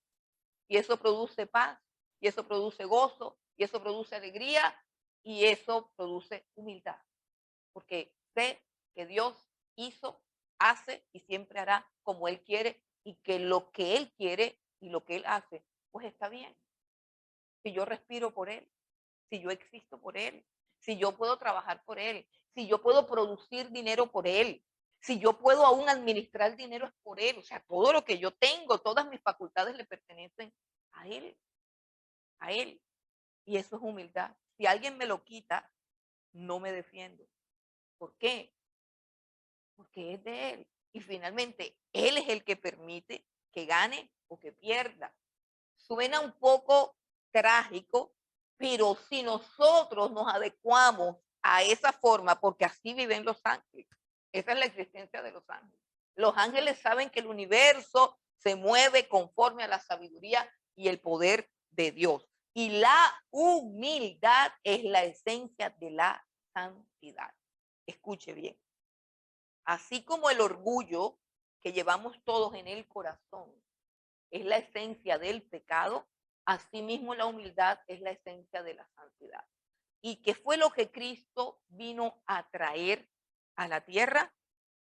Y eso produce paz, y eso produce gozo, y eso produce alegría, y eso produce humildad. Porque sé que Dios hizo, hace y siempre hará como Él quiere, y que lo que Él quiere y lo que Él hace, pues está bien. Si yo respiro por Él, si yo existo por Él, si yo puedo trabajar por Él, si yo puedo producir dinero por Él, si yo puedo aún administrar dinero es por Él. O sea, todo lo que yo tengo, todas mis facultades le pertenecen a Él, a Él. Y eso es humildad. Si alguien me lo quita, no me defiendo. ¿Por qué? Porque es de Él. Y finalmente, Él es el que permite que gane o que pierda. Suena un poco trágico, pero si nosotros nos adecuamos a esa forma, porque así viven los ángeles, esa es la existencia de los ángeles. Los ángeles saben que el universo se mueve conforme a la sabiduría y el poder de Dios. Y la humildad es la esencia de la santidad. Escuche bien. Así como el orgullo que llevamos todos en el corazón es la esencia del pecado, asimismo la humildad es la esencia de la santidad. ¿Y qué fue lo que Cristo vino a traer a la tierra?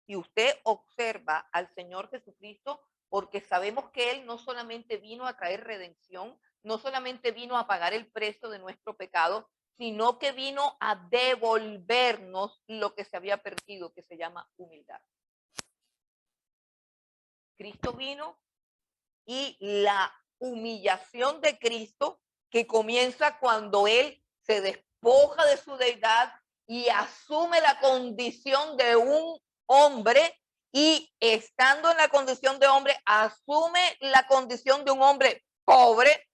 Si usted observa al Señor Jesucristo, porque sabemos que Él no solamente vino a traer redención, no solamente vino a pagar el precio de nuestro pecado, sino que vino a devolvernos lo que se había perdido, que se llama humildad. Cristo vino y la humillación de Cristo, que comienza cuando Él se despoja de su deidad y asume la condición de un hombre, y estando en la condición de hombre, asume la condición de un hombre pobre,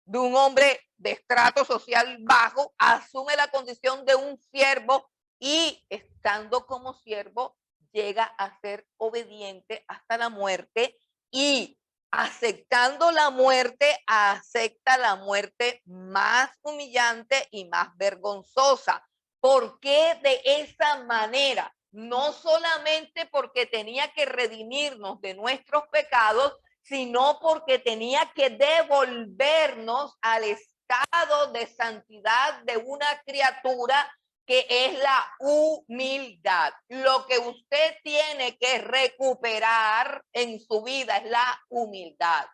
de un hombre de estrato social bajo, asume la condición de un siervo y estando como siervo llega a ser obediente hasta la muerte, y aceptando la muerte, acepta la muerte más humillante y más vergonzosa. ¿Por qué de esa manera? No solamente porque tenía que redimirnos de nuestros pecados, sino porque tenía que devolvernos al estado de santidad de una criatura, que es la humildad. Lo que usted tiene que recuperar en su vida es la humildad.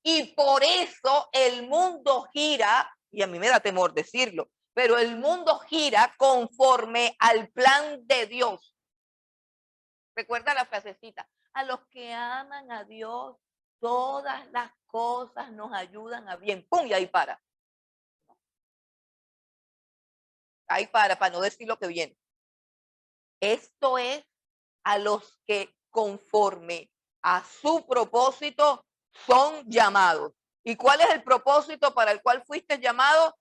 Y por eso el mundo gira, y a mí me da temor decirlo, pero el mundo gira conforme al plan de Dios. Recuerda la frasecita: a los que aman a Dios, todas las cosas nos ayudan a bien. ¡Pum! Y ahí para. Ahí para no decir lo que viene. Esto es a los que conforme a su propósito son llamados. ¿Y cuál es el propósito para el cual fuiste llamado?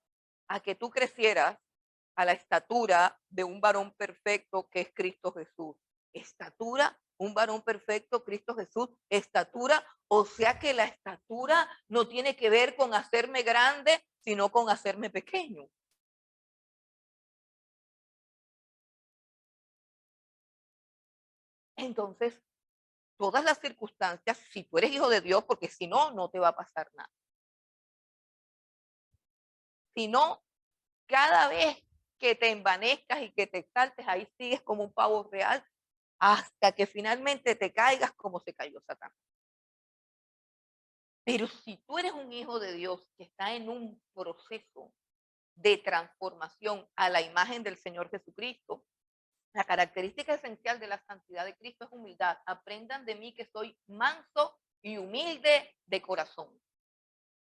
A que tú crecieras a la estatura de un varón perfecto, que es Cristo Jesús. Estatura, un varón perfecto, Cristo Jesús, estatura. O sea que la estatura no tiene que ver con hacerme grande, sino con hacerme pequeño. Entonces, todas las circunstancias, si tú eres hijo de Dios, porque si no, no te va a pasar nada. Si no, cada vez que te envanezcas y que te exaltes, ahí sigues como un pavo real, hasta que finalmente te caigas como se cayó Satanás. Pero si tú eres un hijo de Dios que está en un proceso de transformación a la imagen del Señor Jesucristo, La característica esencial de la santidad de Cristo es humildad. Aprendan de mí que soy manso y humilde de corazón.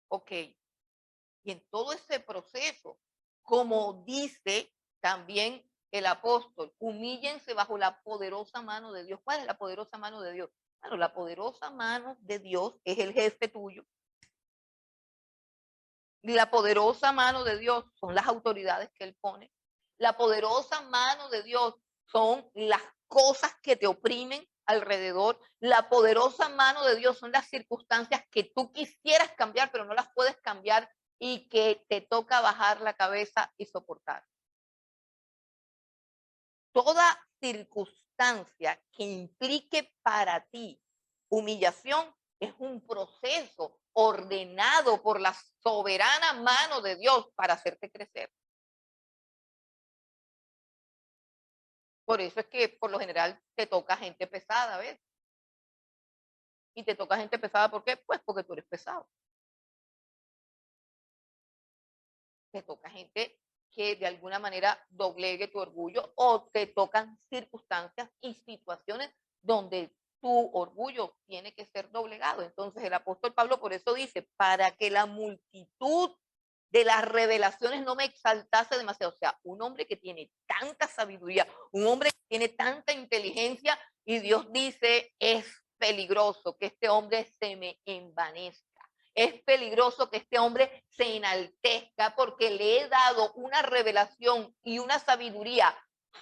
Ok. Y en todo ese proceso, como dice también el apóstol, humíllense bajo la poderosa mano de Dios. ¿Cuál es la poderosa mano de Dios? Bueno, la poderosa mano de Dios es el jefe tuyo. La poderosa mano de Dios son las autoridades que Él pone. La poderosa mano de Dios son las cosas que te oprimen alrededor. La poderosa mano de Dios son las circunstancias que tú quisieras cambiar, pero no las puedes cambiar y que te toca bajar la cabeza y soportar. Toda circunstancia que implique para ti humillación es un proceso ordenado por la soberana mano de Dios para hacerte crecer. Por eso es que por lo general te toca gente pesada, ¿ves? Y te toca gente pesada, ¿por qué? Pues porque tú eres pesado. Te toca gente que de alguna manera doblegue tu orgullo, o te tocan circunstancias y situaciones donde tu orgullo tiene que ser doblegado. Entonces el apóstol Pablo por eso dice, para que la multitud de las revelaciones no me exaltase demasiado. O sea, un hombre que tiene tanta sabiduría, un hombre que tiene tanta inteligencia, y Dios dice, es peligroso que este hombre se me envanezca. Es peligroso que este hombre se enaltezca porque le he dado una revelación y una sabiduría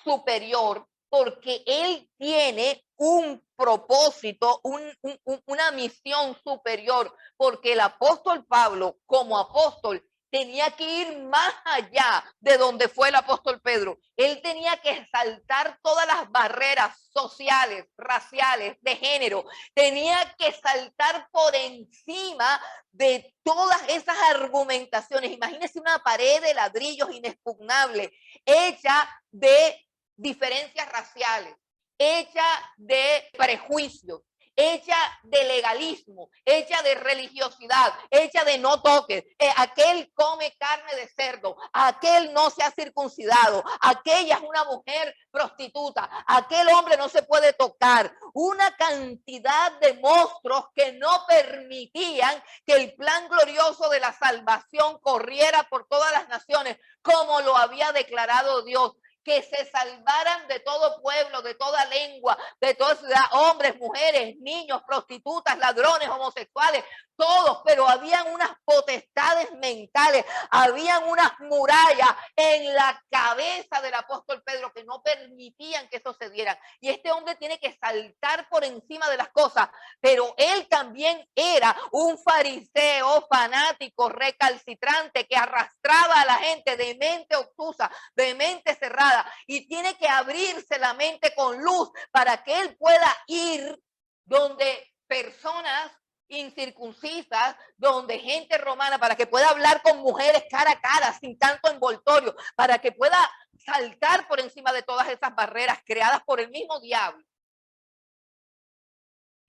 superior, porque él tiene un propósito, una misión superior, porque el apóstol Pablo, como apóstol, tenía que ir más allá de donde fue el apóstol Pedro. Él tenía que saltar todas las barreras sociales, raciales, de género. Tenía que saltar por encima de todas esas argumentaciones. Imagínense una pared de ladrillos inexpugnable, hecha de diferencias raciales, hecha de prejuicios, hecha de legalismo, hecha de religiosidad, hecha de no toques. Aquel come carne de cerdo, aquel no se ha circuncidado, aquella es una mujer prostituta, aquel hombre no se puede tocar. Una cantidad de monstruos que no permitían que el plan glorioso de la salvación corriera por todas las naciones, como lo había declarado Dios. Que se salvaran de todo pueblo, de toda lengua, de toda ciudad, hombres, mujeres, niños, prostitutas, ladrones, homosexuales, todos, pero habían unas potestades mentales, habían unas murallas en la cabeza del apóstol Pedro que no permitían que eso se diera. Y este hombre tiene que saltar por encima de las cosas, pero él también era un fariseo fanático, recalcitrante, que arrastraba a la gente de mente obtusa, de mente cerrada, y tiene que abrirse la mente con luz para que él pueda ir donde personas incircuncisas, donde gente romana, para que pueda hablar con mujeres cara a cara, sin tanto envoltorio, para que pueda saltar por encima de todas esas barreras creadas por el mismo diablo.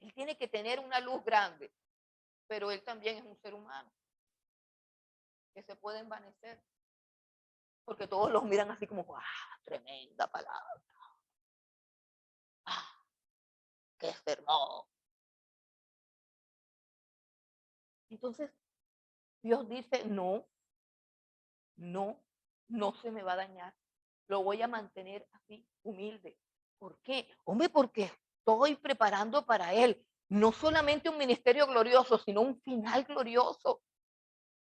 Él tiene que tener una luz grande, pero él también es un ser humano que se puede envanecer, porque todos los miran así como, ¡ah, tremenda palabra! ¡Ah, qué sermón! Entonces, Dios dice, no, no, no se me va a dañar. Lo voy a mantener así, humilde. ¿Por qué? Hombre, porque estoy preparando para él no solamente un ministerio glorioso, sino un final glorioso.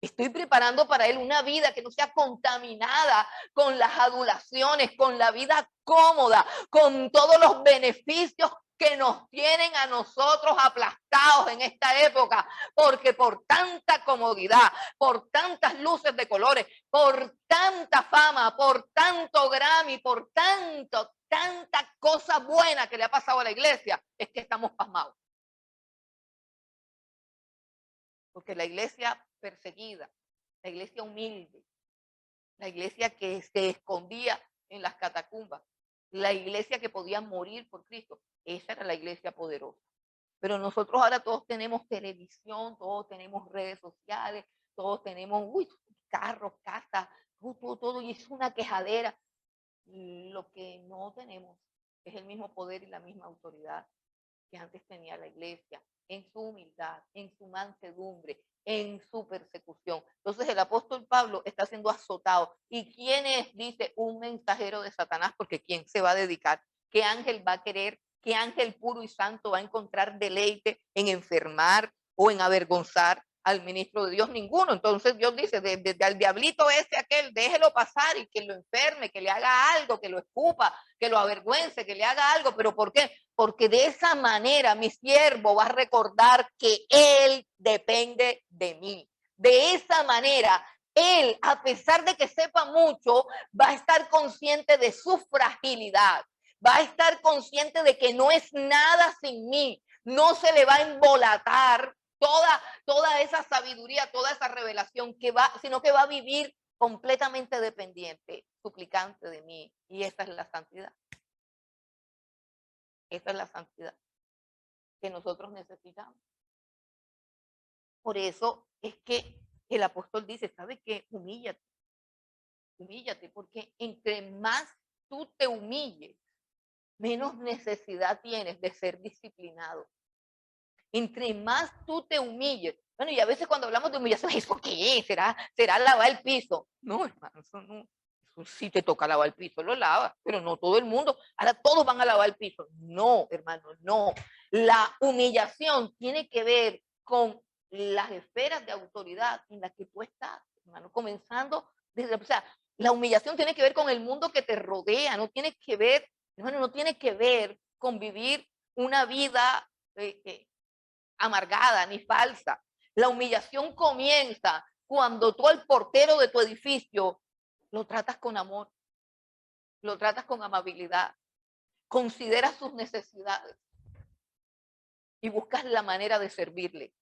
Estoy preparando para él una vida que no sea contaminada con las adulaciones, con la vida cómoda, con todos los beneficios que nos tienen a nosotros aplastados en esta época, porque por tanta comodidad, por tantas luces de colores, por tanta fama, por tanto Grammy, por tanta cosa buena que le ha pasado a la iglesia, es que estamos pasmados. Porque la iglesia perseguida, la iglesia humilde, la iglesia que se escondía en las catacumbas, la iglesia que podía morir por Cristo, esa era la iglesia poderosa. Pero nosotros ahora todos tenemos televisión, todos tenemos redes sociales, todos tenemos carros, casas, todo, y es una quejadera. Lo que no tenemos es el mismo poder y la misma autoridad que antes tenía la iglesia, en su humildad, en su mansedumbre, en su persecución. Entonces el apóstol Pablo está siendo azotado. ¿Y quién es? Dice, un mensajero de Satanás, porque ¿quién se va a dedicar? ¿Qué ángel va a querer? ¿Qué ángel puro y santo va a encontrar deleite en enfermar o en avergonzar al ministro de Dios? Ninguno. Entonces Dios dice, al diablito ese, aquel, déjelo pasar y que lo enferme, que le haga algo, que lo escupa, que lo avergüence, que le haga algo. ¿Pero por qué? Porque de esa manera mi siervo va a recordar que él depende de mí. De esa manera, él, a pesar de que sepa mucho, va a estar consciente de su fragilidad. Va a estar consciente de que no es nada sin mí. No se le va a embolatar toda esa sabiduría, toda esa revelación que va, sino que va a vivir completamente dependiente, suplicante de mí. Y esa es la santidad. Esa es la santidad que nosotros necesitamos. Por eso es que el apóstol dice, ¿sabe qué? Humíllate, humíllate, porque entre más tú te humilles, menos necesidad tienes de ser disciplinado. Entre más tú te humilles. Bueno, y a veces cuando hablamos de humillación, ¿eso qué? ¿Será lavar el piso? No, hermano, eso no. Eso sí te toca lavar el piso, lo lavas, pero no todo el mundo. Ahora todos van a lavar el piso. No, hermano, no. La humillación tiene que ver con las esferas de autoridad en las que tú estás, hermano, comenzando desde, o sea, la humillación tiene que ver con el mundo que te rodea, no tiene que ver, hermano, no tiene que ver con vivir una vida amargada ni falsa. La humillación comienza cuando tú al portero de tu edificio lo tratas con amor, lo tratas con amabilidad, consideras sus necesidades y buscas la manera de servirle.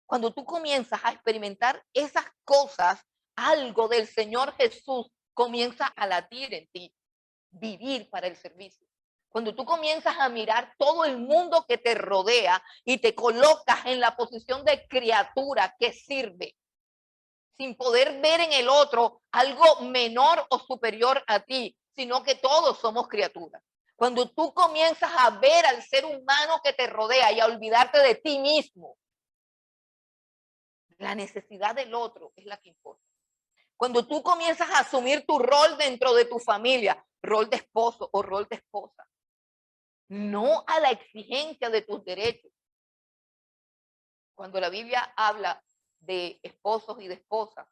Cuando tú comienzas a experimentar esas cosas, algo del Señor Jesús comienza a latir en ti, vivir para el servicio. Cuando tú comienzas a mirar todo el mundo que te rodea y te colocas en la posición de criatura que sirve, sin poder ver en el otro algo menor o superior a ti, sino que todos somos criaturas. Cuando tú comienzas a ver al ser humano que te rodea y a olvidarte de ti mismo, la necesidad del otro es la que importa. Cuando tú comienzas a asumir tu rol dentro de tu familia, rol de esposo o rol de esposa, no a la exigencia de tus derechos. Cuando la Biblia habla de esposos y de esposas,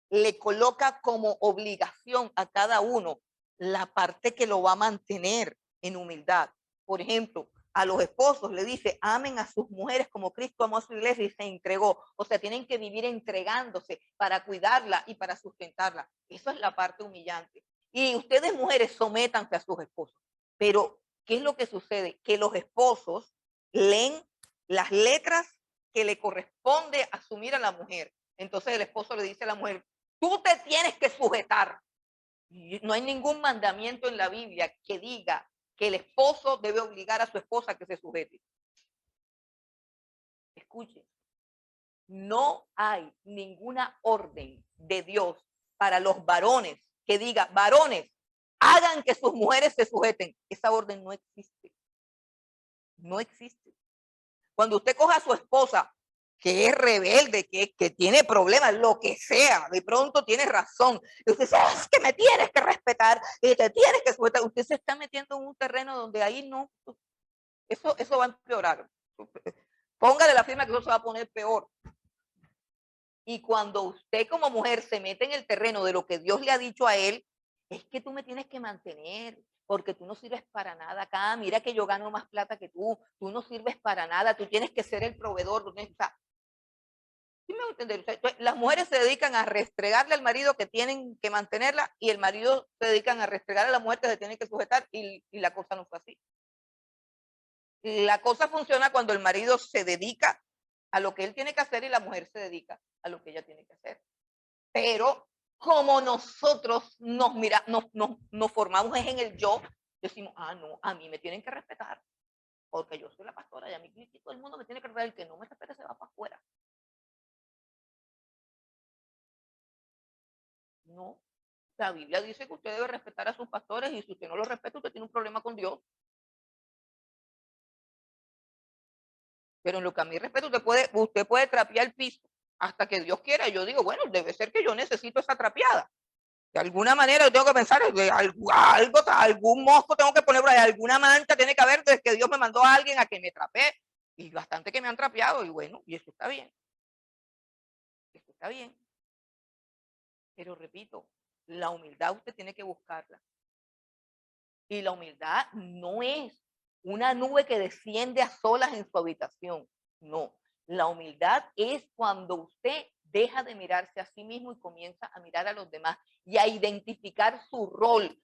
le coloca como obligación a cada uno la parte que lo va a mantener en humildad. Por ejemplo, a los esposos le dice, amen a sus mujeres como Cristo amó a su iglesia y se entregó. O sea, tienen que vivir entregándose para cuidarla y para sustentarla. Eso es la parte humillante. Y ustedes mujeres sométanse a sus esposos. Pero, ¿qué es lo que sucede? Que los esposos leen las letras que le corresponde asumir a la mujer. Entonces el esposo le dice a la mujer, tú te tienes que sujetar. No hay ningún mandamiento en la Biblia que diga que el esposo debe obligar a su esposa a que se sujete. Escuchen, no hay ninguna orden de Dios para los varones que diga, varones, hagan que sus mujeres se sujeten. Esa orden no existe. No existe. Cuando usted coja a su esposa, que es rebelde, que tiene problemas, lo que sea, de pronto tiene razón. Y usted dice, es que me tienes que respetar y te tienes que sujetar. Usted se está metiendo en un terreno donde ahí no, eso va a empeorar. Póngale la firma que eso se va a poner peor. Y cuando usted como mujer se mete en el terreno de lo que Dios le ha dicho a él, es que tú me tienes que mantener, porque tú no sirves para nada acá, mira que yo gano más plata que tú no sirves para nada, tú tienes que ser el proveedor, tú tienes, o sea, ¿sí me voy a entender? O sea, las mujeres se dedican a restregarle al marido que tienen que mantenerla y el marido se dedican a restregar a la mujer que se tiene que sujetar y la cosa no fue así. La cosa funciona cuando el marido se dedica a lo que él tiene que hacer y la mujer se dedica a lo que ella tiene que hacer. Pero como nosotros nos formamos en el yo, decimos, no, a mí me tienen que respetar, porque yo soy la pastora y a mí todo el mundo me tiene que respetar, el que no me respete se va para afuera. No, La Biblia dice que usted debe respetar a sus pastores y si usted no los respeta, usted tiene un problema con Dios. Pero en lo que a mí respecta, usted puede trapear el piso hasta que Dios quiera. Yo digo, bueno, debe ser que yo necesito esa trapeada. De alguna manera yo tengo que pensar, algún mosco tengo que poner por ahí, alguna mancha tiene que haber desde que Dios me mandó a alguien a que me trapee. Y bastante que me han trapeado, y bueno, y eso está bien. Eso está bien. Pero repito, la humildad usted tiene que buscarla. Y la humildad no es una nube que desciende a solas en su habitación. No, la humildad es cuando usted deja de mirarse a sí mismo y comienza a mirar a los demás y a identificar su rol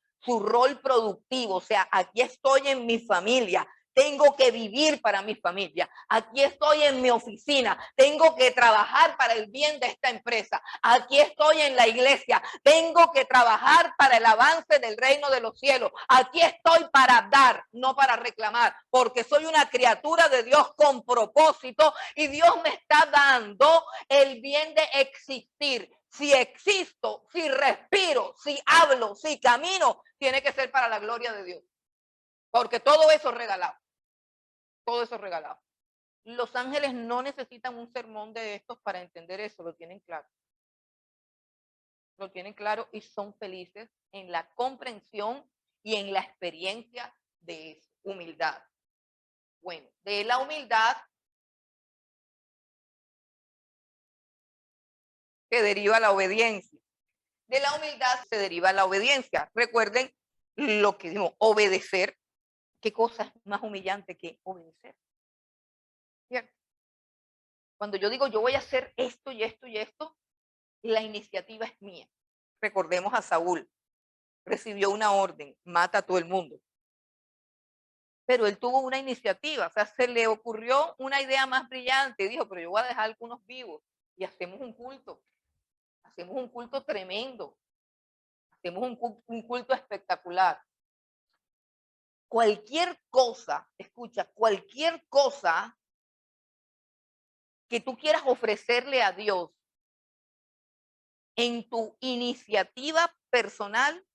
productivo. O sea, aquí estoy en mi familia, tengo que vivir para mi familia. Aquí estoy en mi oficina, tengo que trabajar para el bien de esta empresa. Aquí estoy en la iglesia, tengo que trabajar para el avance del reino de los cielos. Aquí estoy para dar, no para reclamar, porque soy una criatura de Dios con propósito y Dios me está dando el bien de existir. Si existo, si respiro, si hablo, si camino, tiene que ser para la gloria de Dios, porque todo eso es regalado. Todo eso regalado. Los ángeles no necesitan un sermón de estos para entender eso, lo tienen claro. Lo tienen claro y son felices en la comprensión y en la experiencia de eso, humildad. Bueno, de la humildad se deriva la obediencia. De la humildad se deriva la obediencia. Recuerden lo que dijimos, obedecer. ¿Qué cosa es más humillante que obedecer? ¿Cierto? Cuando yo digo, yo voy a hacer esto y esto y esto, la iniciativa es mía. Recordemos a Saúl. Recibió una orden, mata a todo el mundo. Pero él tuvo una iniciativa, o sea, se le ocurrió una idea más brillante. Dijo, pero yo voy a dejar algunos vivos y hacemos un culto tremendo, hacemos un culto espectacular. Cualquier cosa, escucha, cualquier cosa que tú quieras ofrecerle a Dios en tu iniciativa personal,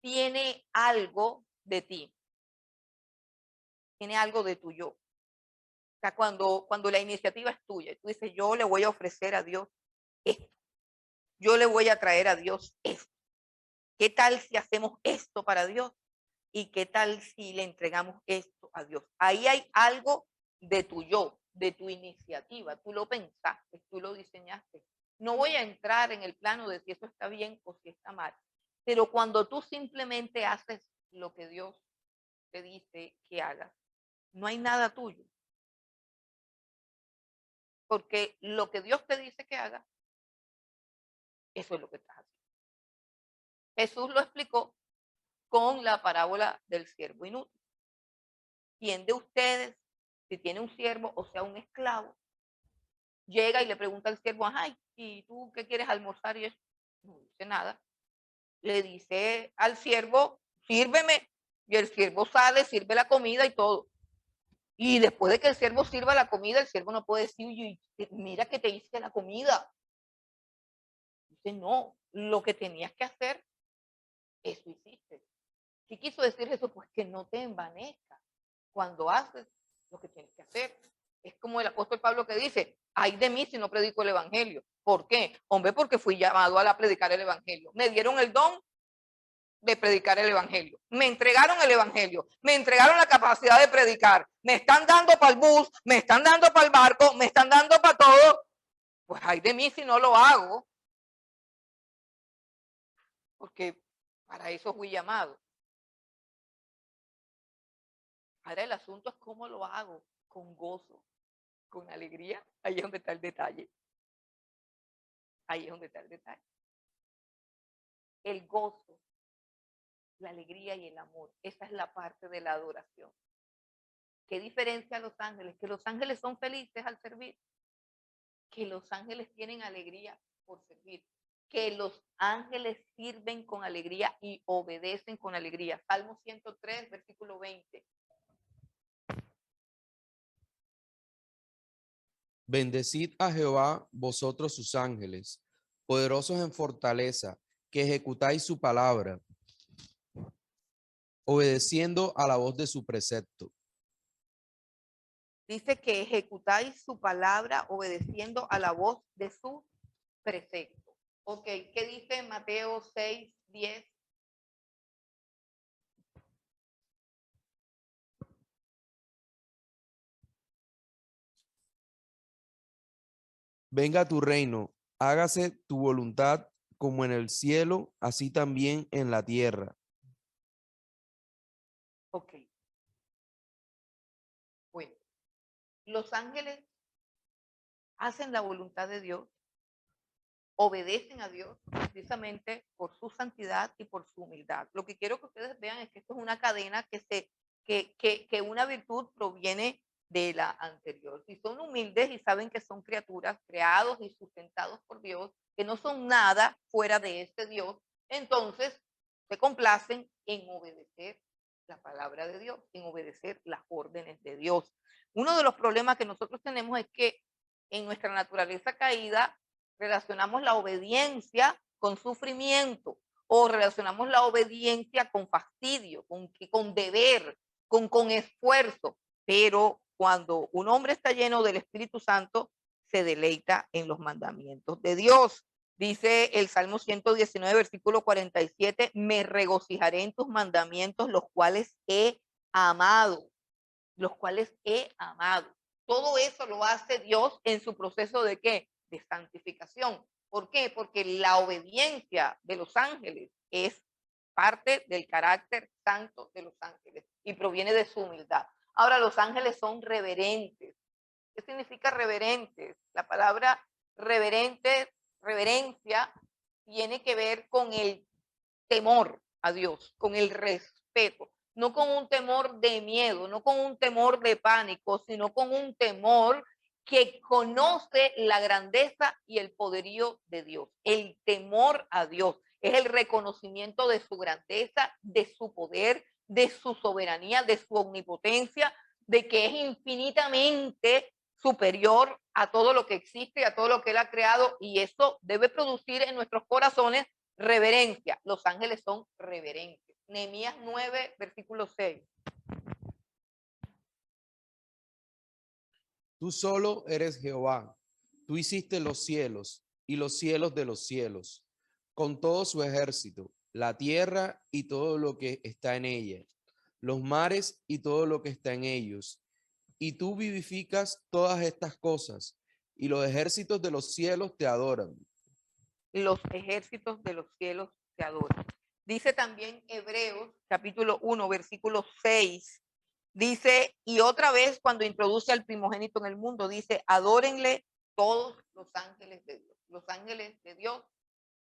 tiene algo de ti, tiene algo de tu yo. O sea, cuando la iniciativa es tuya, tú dices, yo le voy a ofrecer a Dios esto, yo le voy a traer a Dios esto. ¿Qué tal si hacemos esto para Dios? ¿Y qué tal si le entregamos esto a Dios? Ahí hay algo de tu yo, de tu iniciativa. Tú lo pensaste, tú lo diseñaste. No voy a entrar en el plano de si eso está bien o si está mal. Pero cuando tú simplemente haces lo que Dios te dice que hagas, no hay nada tuyo. Porque lo que Dios te dice que haga, eso es lo que estás haciendo. Jesús lo explicó con la parábola del siervo inútil. ¿Quién de ustedes, si tiene un siervo o sea un esclavo, llega y le pregunta al siervo, ay, ¿y tú qué quieres almorzar? Y eso no dice nada. Le dice al siervo, sírveme. Y el siervo sale, sirve la comida y todo. Y después de que el siervo sirva la comida, el siervo no puede decir, mira que te hice la comida. Dice, no, lo que tenías que hacer, eso hiciste. ¿Qué quiso decir eso? Pues que no te envanezcas cuando haces lo que tienes que hacer. Es como el apóstol Pablo que dice, ay de mí si no predico el evangelio. ¿Por qué? Hombre, porque fui llamado a predicar el evangelio. Me dieron el don de predicar el evangelio. Me entregaron el evangelio, me entregaron la capacidad de predicar. Me están dando para el bus, me están dando para el barco, me están dando para todo. Pues ay de mí si no lo hago. Porque para eso fui llamado. Ahora el asunto es cómo lo hago, con gozo, con alegría. Ahí es donde está el detalle. Ahí es donde está el detalle. El gozo, la alegría y el amor. Esa es la parte de la adoración. ¿Qué diferencia a los ángeles? Que los ángeles son felices al servir. Que los ángeles tienen alegría por servir. Que los ángeles sirven con alegría y obedecen con alegría. Salmo 103, versículo 20. Bendecid a Jehová vosotros sus ángeles, poderosos en fortaleza, que ejecutáis su palabra, obedeciendo a la voz de su precepto. Dice que ejecutáis su palabra obedeciendo a la voz de su precepto. Ok, ¿qué dice Mateo 6:10? Venga tu reino, hágase tu voluntad como en el cielo, así también en la tierra. Ok. Bueno, los ángeles hacen la voluntad de Dios, obedecen a Dios precisamente por su santidad y por su humildad. Lo que quiero que ustedes vean es que esto es una cadena que una virtud proviene de la anterior. Si son humildes y saben que son criaturas creados y sustentados por Dios, que no son nada fuera de este Dios, entonces se complacen en obedecer la palabra de Dios, en obedecer las órdenes de Dios. Uno de los problemas que nosotros tenemos es que en nuestra naturaleza caída relacionamos la obediencia con sufrimiento o relacionamos la obediencia con fastidio, con deber, con esfuerzo, pero cuando un hombre está lleno del Espíritu Santo, se deleita en los mandamientos de Dios. Dice el Salmo 119, versículo 47, me regocijaré en tus mandamientos, los cuales he amado, los cuales he amado. Todo eso lo hace Dios en su proceso de ¿qué? De santificación. ¿Por qué? Porque la obediencia de los ángeles es parte del carácter santo de los ángeles y proviene de su humildad. Ahora, los ángeles son reverentes. ¿Qué significa reverentes? La palabra reverente, reverencia, tiene que ver con el temor a Dios, con el respeto, no con un temor de miedo, no con un temor de pánico, sino con un temor que conoce la grandeza y el poderío de Dios. El temor a Dios es el reconocimiento de su grandeza, de su poder, de su soberanía, de su omnipotencia, de que es infinitamente superior a todo lo que existe, a todo lo que Él ha creado, y eso debe producir en nuestros corazones reverencia. Los ángeles son reverentes. Nehemías 9, versículo 6. Tú solo eres Jehová. Tú hiciste los cielos y los cielos de los cielos, con todo su ejército, la tierra y todo lo que está en ella, los mares y todo lo que está en ellos. Y tú vivificas todas estas cosas, y los ejércitos de los cielos te adoran. Los ejércitos de los cielos te adoran. Dice también Hebreos, capítulo 1, versículo 6. Dice, y otra vez cuando introduce al primogénito en el mundo, dice, adórenle todos los ángeles de Dios. Los ángeles de Dios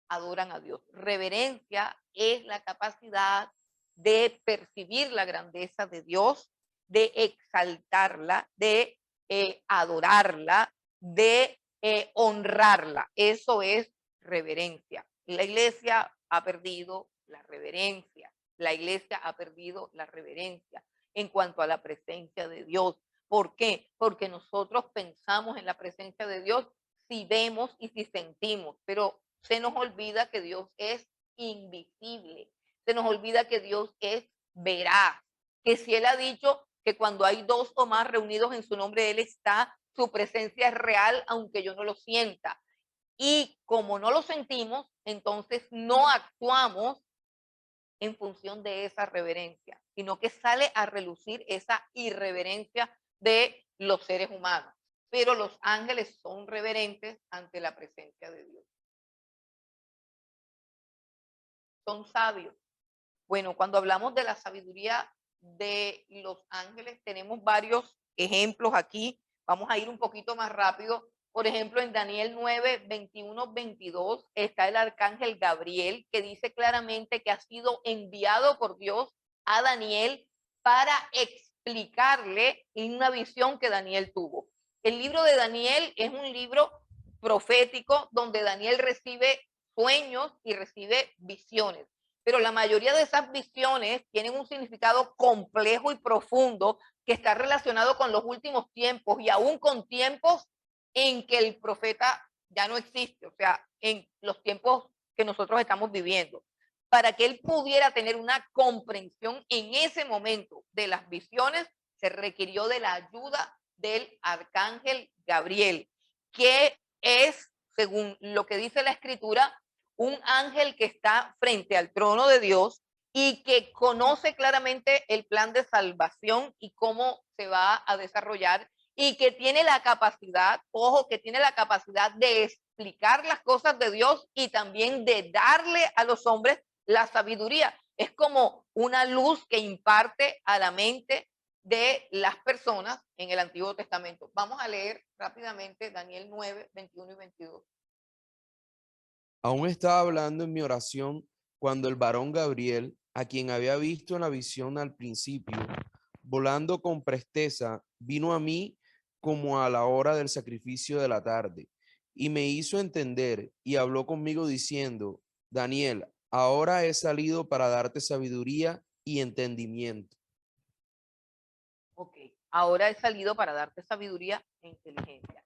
adoran a Dios. Reverencia es la capacidad de percibir la grandeza de Dios, de exaltarla, de adorarla, de honrarla. Eso es reverencia. La iglesia ha perdido la reverencia. La iglesia ha perdido la reverencia en cuanto a la presencia de Dios. ¿Por qué? Porque nosotros pensamos en la presencia de Dios si vemos y si sentimos, pero se nos olvida que Dios es invisible, se nos olvida que Dios es veraz, que si Él ha dicho que cuando hay dos o más reunidos en su nombre, Él está, su presencia es real, aunque yo no lo sienta. Y como no lo sentimos, entonces no actuamos en función de esa reverencia, sino que sale a relucir esa irreverencia de los seres humanos. Pero los ángeles son reverentes ante la presencia de Dios. Son sabios. Bueno, cuando hablamos de la sabiduría de los ángeles, tenemos varios ejemplos aquí. Vamos a ir un poquito más rápido. Por ejemplo, en Daniel 9, 21, 22 está el arcángel Gabriel, que dice claramente que ha sido enviado por Dios a Daniel para explicarle una visión que Daniel tuvo. El libro de Daniel es un libro profético donde Daniel recibe sueños y recibe visiones, pero la mayoría de esas visiones tienen un significado complejo y profundo que está relacionado con los últimos tiempos y aún con tiempos en que el profeta ya no existe, o sea, en los tiempos que nosotros estamos viviendo. Para que él pudiera tener una comprensión en ese momento de las visiones, se requirió de la ayuda del arcángel Gabriel, que es, según lo que dice la escritura, un ángel que está frente al trono de Dios y que conoce claramente el plan de salvación y cómo se va a desarrollar, y que tiene la capacidad, ojo, que tiene la capacidad de explicar las cosas de Dios y también de darle a los hombres la sabiduría. Es como una luz que imparte a la mente de las personas en el Antiguo Testamento. Vamos a leer rápidamente Daniel 9, 21 y 22. Aún estaba hablando en mi oración cuando el varón Gabriel, a quien había visto en la visión al principio, volando con presteza, vino a mí como a la hora del sacrificio de la tarde, y me hizo entender y habló conmigo diciendo: Daniel, ahora he salido para darte sabiduría y entendimiento. Ok, ahora he salido para darte sabiduría e inteligencia.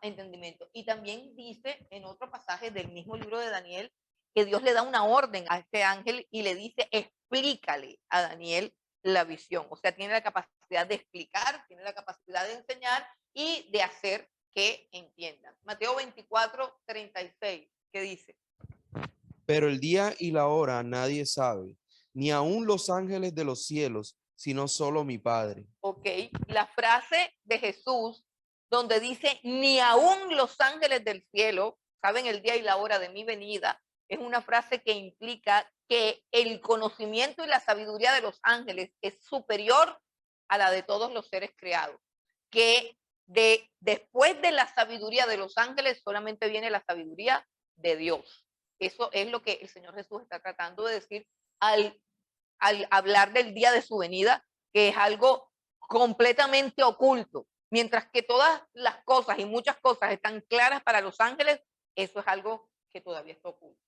Entendimiento. Y también dice en otro pasaje del mismo libro de Daniel que Dios le da una orden a este ángel y le dice: explícale a Daniel la visión. O sea, tiene la capacidad de explicar, tiene la capacidad de enseñar y de hacer que entiendan. Mateo 24, 36, ¿qué dice? Pero el día y la hora nadie sabe, ni aun los ángeles de los cielos, sino solo mi Padre. Ok, la frase de Jesús donde dice: ni aún los ángeles del cielo saben el día y la hora de mi venida, es una frase que implica que el conocimiento y la sabiduría de los ángeles es superior a la de todos los seres creados, que después de la sabiduría de los ángeles solamente viene la sabiduría de Dios. Eso es lo que el Señor Jesús está tratando de decir al hablar del día de su venida, que es algo completamente oculto. Mientras que todas las cosas y muchas cosas están claras para los ángeles, eso es algo que todavía está oculto.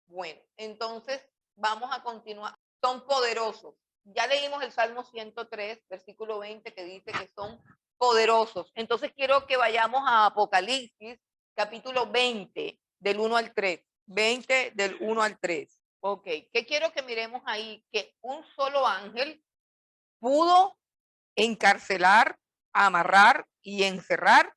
Bueno, entonces vamos a continuar. Son poderosos. Ya leímos el Salmo 103, versículo 20, que dice que son poderosos. Entonces quiero que vayamos a Apocalipsis, capítulo 20, del 1 al 3. 20 del 1 al 3. Ok, ¿qué quiero que miremos ahí? Que un solo ángel pudo encarcelar, amarrar y encerrar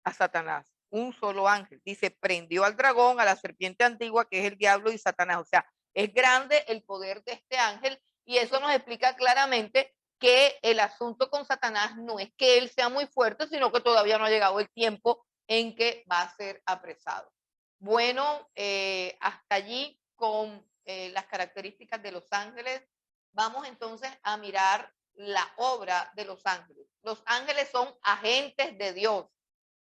a Satanás. Un solo ángel. Dice: prendió al dragón, a la serpiente antigua, que es el diablo y Satanás. O sea, es grande el poder de este ángel, y eso nos explica claramente que el asunto con Satanás no es que él sea muy fuerte, sino que todavía no ha llegado el tiempo en que va a ser apresado. Bueno, hasta allí con las características de los ángeles. Vamos entonces a mirar la obra de los ángeles. Los ángeles son agentes de Dios.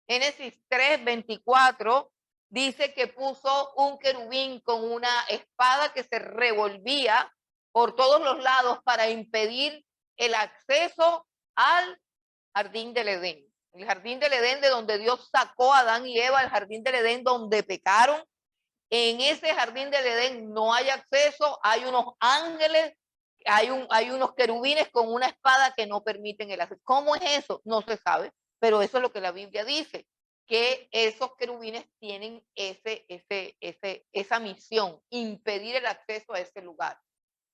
Génesis 3:24 dice que puso un querubín con una espada que se revolvía por todos los lados para impedir el acceso al jardín del Edén. El jardín del Edén, de donde Dios sacó a Adán y Eva, el jardín del Edén donde pecaron. En ese jardín del Edén no hay acceso, hay unos ángeles, hay unos querubines con una espada que no permiten el acceso. ¿Cómo es eso? No se sabe, pero eso es lo que la Biblia dice, que esos querubines tienen esa misión, impedir el acceso a ese lugar.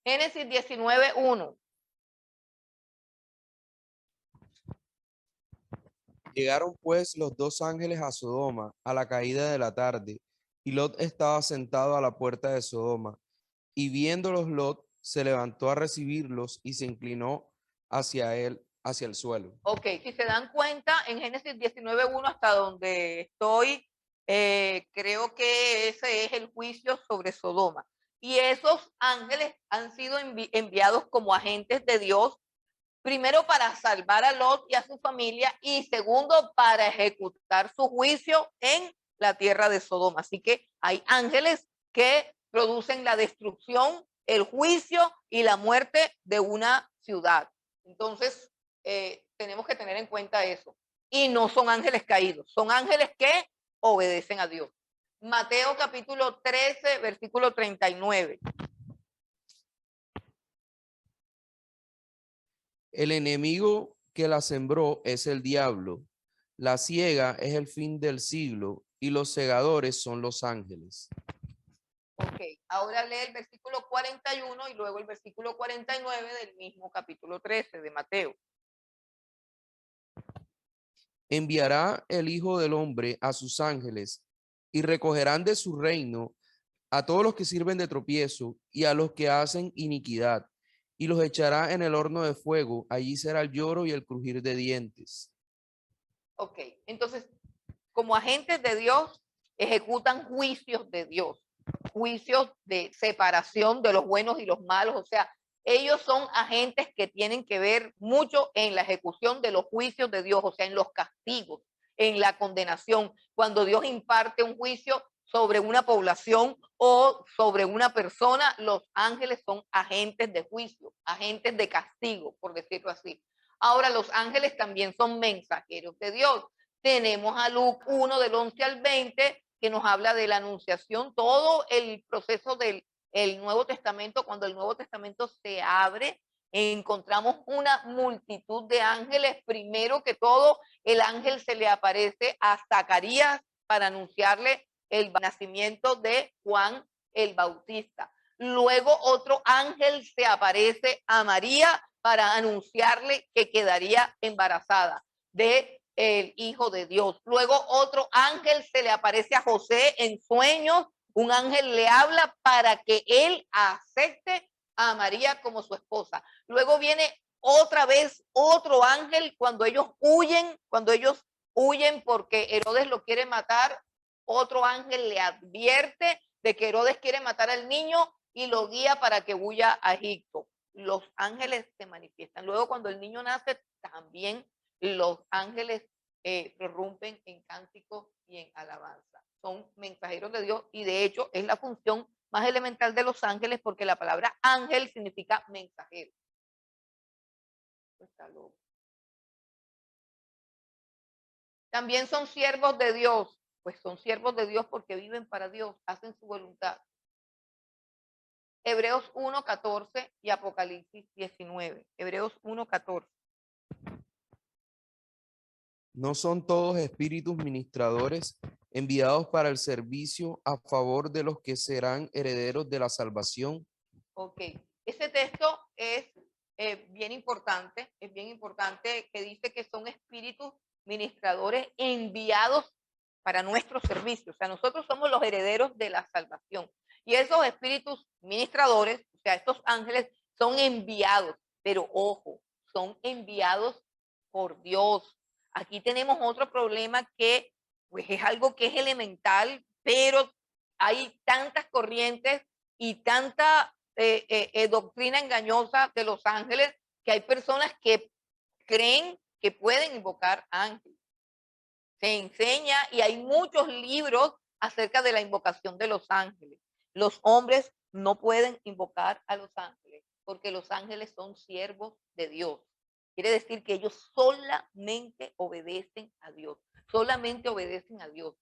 Génesis 19:1. Llegaron pues los dos ángeles a Sodoma a la caída de la tarde, y Lot estaba sentado a la puerta de Sodoma, y viéndolos Lot se levantó a recibirlos y se inclinó hacia él, hacia el suelo. Ok, si se dan cuenta, en Génesis 19:1 hasta donde estoy, creo que ese es el juicio sobre Sodoma. Y esos ángeles han sido enviados como agentes de Dios, primero para salvar a Lot y a su familia, y segundo para ejecutar su juicio en la tierra de Sodoma. Así que hay ángeles que producen la destrucción, el juicio y la muerte de una ciudad. Entonces, tenemos que tener en cuenta eso. Y no son ángeles caídos, son ángeles que obedecen a Dios. Mateo capítulo 13, versículo 39. El enemigo que la sembró es el diablo, la ciega es el fin del siglo, y los segadores son los ángeles. Ok, ahora lee el versículo 41 y luego el versículo 49 del mismo capítulo 13 de Mateo. Enviará el Hijo del Hombre a sus ángeles y recogerán de su reino a todos los que sirven de tropiezo y a los que hacen iniquidad, y los echará en el horno de fuego. Allí será el lloro y el crujir de dientes. Ok, entonces, como agentes de Dios, ejecutan juicios de Dios, juicios de separación de los buenos y los malos. O sea, ellos son agentes que tienen que ver mucho en la ejecución de los juicios de Dios, o sea, en los castigos, en la condenación. Cuando Dios imparte un juicio sobre una población o sobre una persona, los ángeles son agentes de juicio, agentes de castigo, por decirlo así. Ahora, los ángeles también son mensajeros de Dios. Tenemos a Lucas 1 del 11 al 20 que nos habla de la anunciación, todo el proceso del Nuevo Testamento. Cuando el Nuevo Testamento se abre, encontramos una multitud de ángeles. Primero que todo, el ángel se le aparece a Zacarías para anunciarle el nacimiento de Juan el Bautista. Luego otro ángel se aparece a María para anunciarle que quedaría embarazada de el Hijo de Dios. Luego otro ángel se le aparece a José en sueños. Un ángel le habla para que él acepte a María como su esposa. Luego viene otra vez otro ángel cuando ellos huyen porque Herodes lo quiere matar. Otro ángel le advierte de que Herodes quiere matar al niño y lo guía para que huya a Egipto. Los ángeles se manifiestan. Luego, cuando el niño nace, también los ángeles prorrumpen en cánticos y en alabanza. Son mensajeros de Dios y de hecho es la función más elemental de los ángeles porque la palabra ángel significa mensajero. Está loco. También son siervos de Dios, pues son siervos de Dios porque viven para Dios, hacen su voluntad. Hebreos 1:14 y Apocalipsis 19. Hebreos 1:14. ¿No son todos espíritus ministradores enviados para el servicio a favor de los que serán herederos de la salvación? Ok, ese texto es bien importante que dice que son espíritus ministradores enviados para nuestro servicio. O sea, nosotros somos los herederos de la salvación. Y esos espíritus ministradores, o sea, estos ángeles, son enviados, pero ojo, son enviados por Dios. Aquí tenemos otro problema que pues es algo que es elemental, pero hay tantas corrientes y tanta doctrina engañosa de los ángeles que hay personas que creen que pueden invocar ángeles. Se enseña y hay muchos libros acerca de la invocación de los ángeles. Los hombres no pueden invocar a los ángeles porque los ángeles son siervos de Dios. Quiere decir que ellos solamente obedecen a Dios, solamente obedecen a Dios.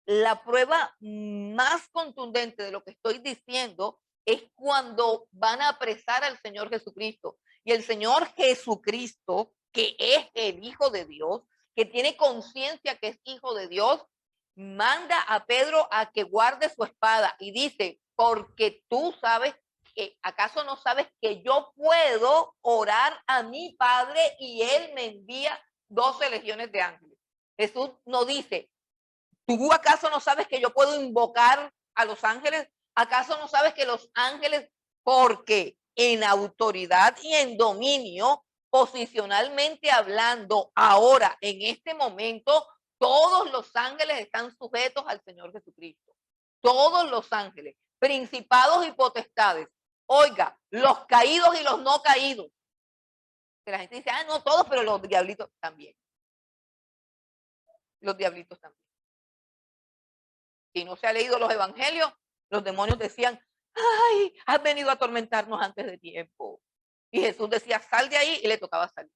La prueba más contundente de lo que estoy diciendo es cuando van a apresar al Señor Jesucristo. Y el Señor Jesucristo, que es el Hijo de Dios, que tiene conciencia que es Hijo de Dios, manda a Pedro a que guarde su espada y dice, porque tú sabes que, ¿acaso no sabes que yo puedo orar a mi Padre y Él me envía 12 legiones de ángeles? Jesús no dice, ¿tú acaso no sabes que yo puedo invocar a los ángeles? ¿Acaso no sabes que los ángeles, porque en autoridad y en dominio, posicionalmente hablando, ahora, en este momento, todos los ángeles están sujetos al Señor Jesucristo? Todos los ángeles, principados y potestades. Oiga, los caídos y los no caídos. Que la gente dice, ah, no todos, pero los diablitos también. Los diablitos también. Si no se ha leído los evangelios, los demonios decían, ay, has venido a atormentarnos antes de tiempo. Y Jesús decía, sal de ahí, y le tocaba salir.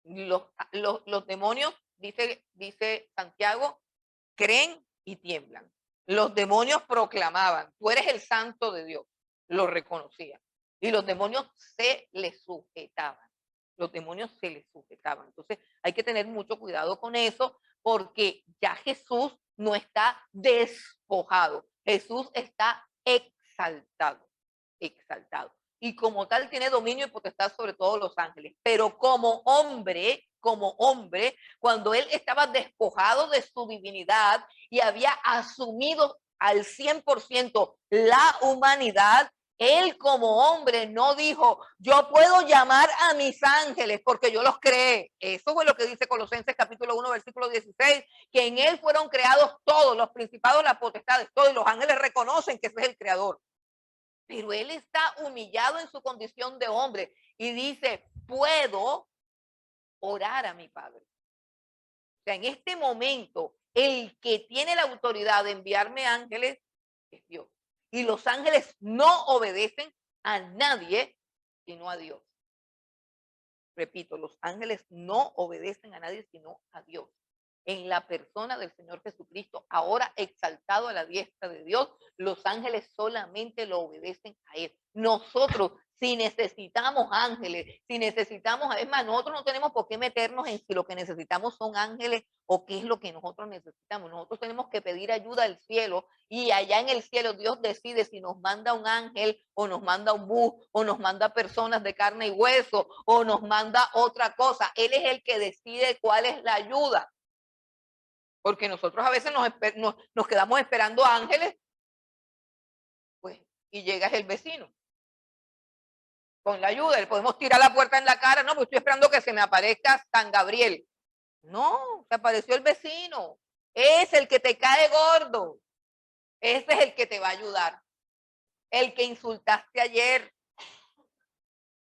Los demonios, dice Santiago, creen y tiemblan. Los demonios proclamaban, tú eres el santo de Dios. Lo reconocían. Y los demonios se les sujetaban. Los demonios se les sujetaban. Entonces hay que tener mucho cuidado con eso porque ya Jesús no está despojado. Jesús está exaltado, exaltado. Y como tal tiene dominio y potestad sobre todos los ángeles. Pero como hombre, cuando él estaba despojado de su divinidad y había asumido al 100% la humanidad, él como hombre no dijo, yo puedo llamar a mis ángeles porque yo los creé. Eso fue lo que dice Colosenses capítulo 1, versículo 16, que en él fueron creados todos, los principados, las potestades, todos, y los ángeles reconocen que ese es el creador. Pero él está humillado en su condición de hombre y dice, puedo orar a mi Padre. O sea, en este momento, el que tiene la autoridad de enviarme ángeles es Dios. Y los ángeles no obedecen a nadie, sino a Dios. Repito, los ángeles no obedecen a nadie, sino a Dios. En la persona del Señor Jesucristo, ahora exaltado a la diestra de Dios, los ángeles solamente lo obedecen a Él. Nosotros, si necesitamos ángeles, si necesitamos, es más, nosotros no tenemos por qué meternos en si lo que necesitamos son ángeles o qué es lo que nosotros necesitamos. Nosotros tenemos que pedir ayuda al cielo y allá en el cielo Dios decide si nos manda un ángel o nos manda un bus o nos manda personas de carne y hueso o nos manda otra cosa. Él es el que decide cuál es la ayuda. Porque nosotros a veces nos quedamos esperando ángeles, pues, y llega el vecino con la ayuda. Le podemos tirar la puerta en la cara, no, pues estoy esperando que se me aparezca San Gabriel. No, se apareció el vecino. Es el que te cae gordo. Ese es el que te va a ayudar. El que insultaste ayer.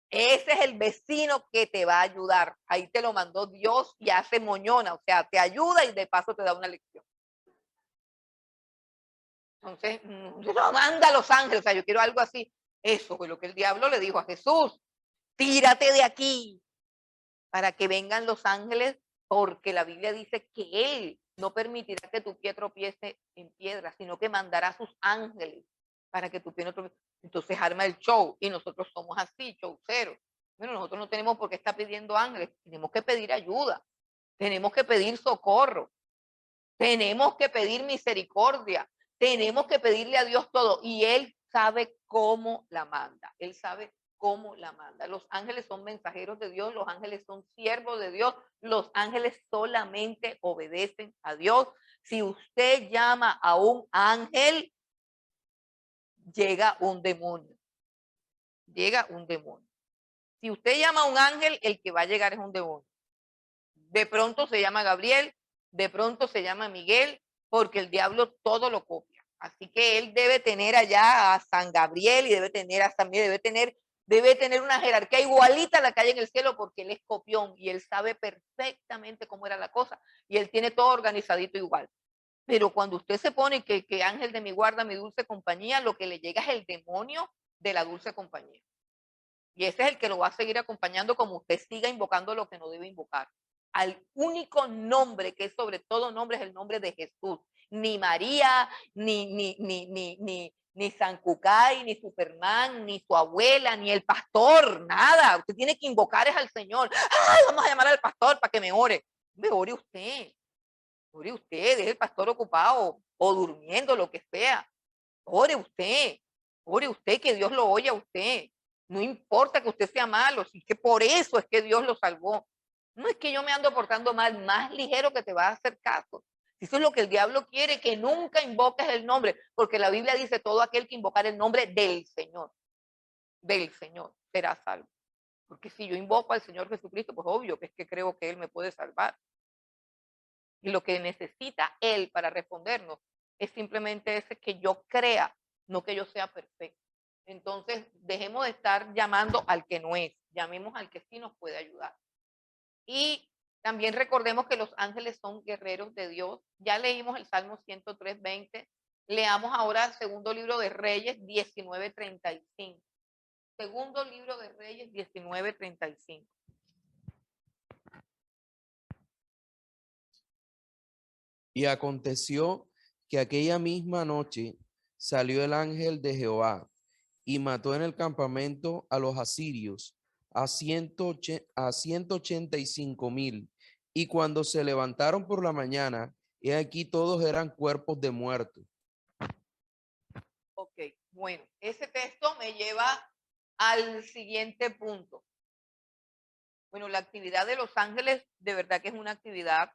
Ese es el vecino que te va a ayudar. Ahí te lo mandó Dios y hace moñona, o sea, te ayuda y de paso te da una lección. Entonces, no manda a los ángeles, o sea, yo quiero algo así. Eso fue lo que el diablo le dijo a Jesús. Tírate de aquí para que vengan los ángeles, porque la Biblia dice que Él no permitirá que tu pie tropiece en piedra, sino que mandará a sus ángeles para que tu pie no tropiece. Entonces arma el show y nosotros somos así, showceros. Bueno, nosotros no tenemos por qué estar pidiendo ángeles, tenemos que pedir ayuda, tenemos que pedir socorro, tenemos que pedir misericordia, tenemos que pedirle a Dios todo y Él sabe cómo la manda, Él sabe cómo la manda. Los ángeles son mensajeros de Dios, los ángeles son siervos de Dios, los ángeles solamente obedecen a Dios. Si usted llama a un ángel, llega un demonio. Llega un demonio. Si usted llama a un ángel, el que va a llegar es un demonio. De pronto se llama Gabriel, de pronto se llama Miguel, porque el diablo todo lo copia. Así que él debe tener allá a San Gabriel y debe tener a San Miguel, debe tener una jerarquía igualita a la que hay en el cielo, porque él es copión y él sabe perfectamente cómo era la cosa y él tiene todo organizadito igual. Pero cuando usted se pone que ángel de mi guarda, mi dulce compañía, lo que le llega es el demonio de la dulce compañía. Y ese es el que lo va a seguir acompañando como usted siga invocando lo que no debe invocar. Al único nombre que es sobre todo nombre es el nombre de Jesús. Ni María, ni San Cucay, ni Superman, ni su abuela, ni el pastor, nada. Usted tiene que invocar es al Señor. ¡Ay, vamos a llamar al pastor para que me ore! Me ore usted. Ore usted, deje el pastor ocupado o durmiendo, lo que sea. Ore usted que Dios lo oye a usted. No importa que usted sea malo, si que por eso es que Dios lo salvó. No es que yo me ando portando mal, más ligero que te va a hacer caso. Eso es lo que el diablo quiere, que nunca invoques el nombre, porque la Biblia dice todo aquel que invocar el nombre del Señor será salvo. Porque si yo invoco al Señor Jesucristo, pues obvio que es que creo que Él me puede salvar. Y lo que necesita Él para respondernos es simplemente ese que yo crea, no que yo sea perfecto. Entonces, dejemos de estar llamando al que no es, llamemos al que sí nos puede ayudar. Y también recordemos que los ángeles son guerreros de Dios. Ya leímos el Salmo 103:20. Leamos ahora segundo libro de Reyes 19:35. Segundo libro de Reyes 19:35. Y aconteció que aquella misma noche salió el ángel de Jehová y mató en el campamento a los asirios a 185,000. Y cuando se levantaron por la mañana, y aquí todos eran cuerpos de muertos. Ok, bueno, ese texto me lleva al siguiente punto. Bueno, la actividad de los ángeles de verdad que es una actividad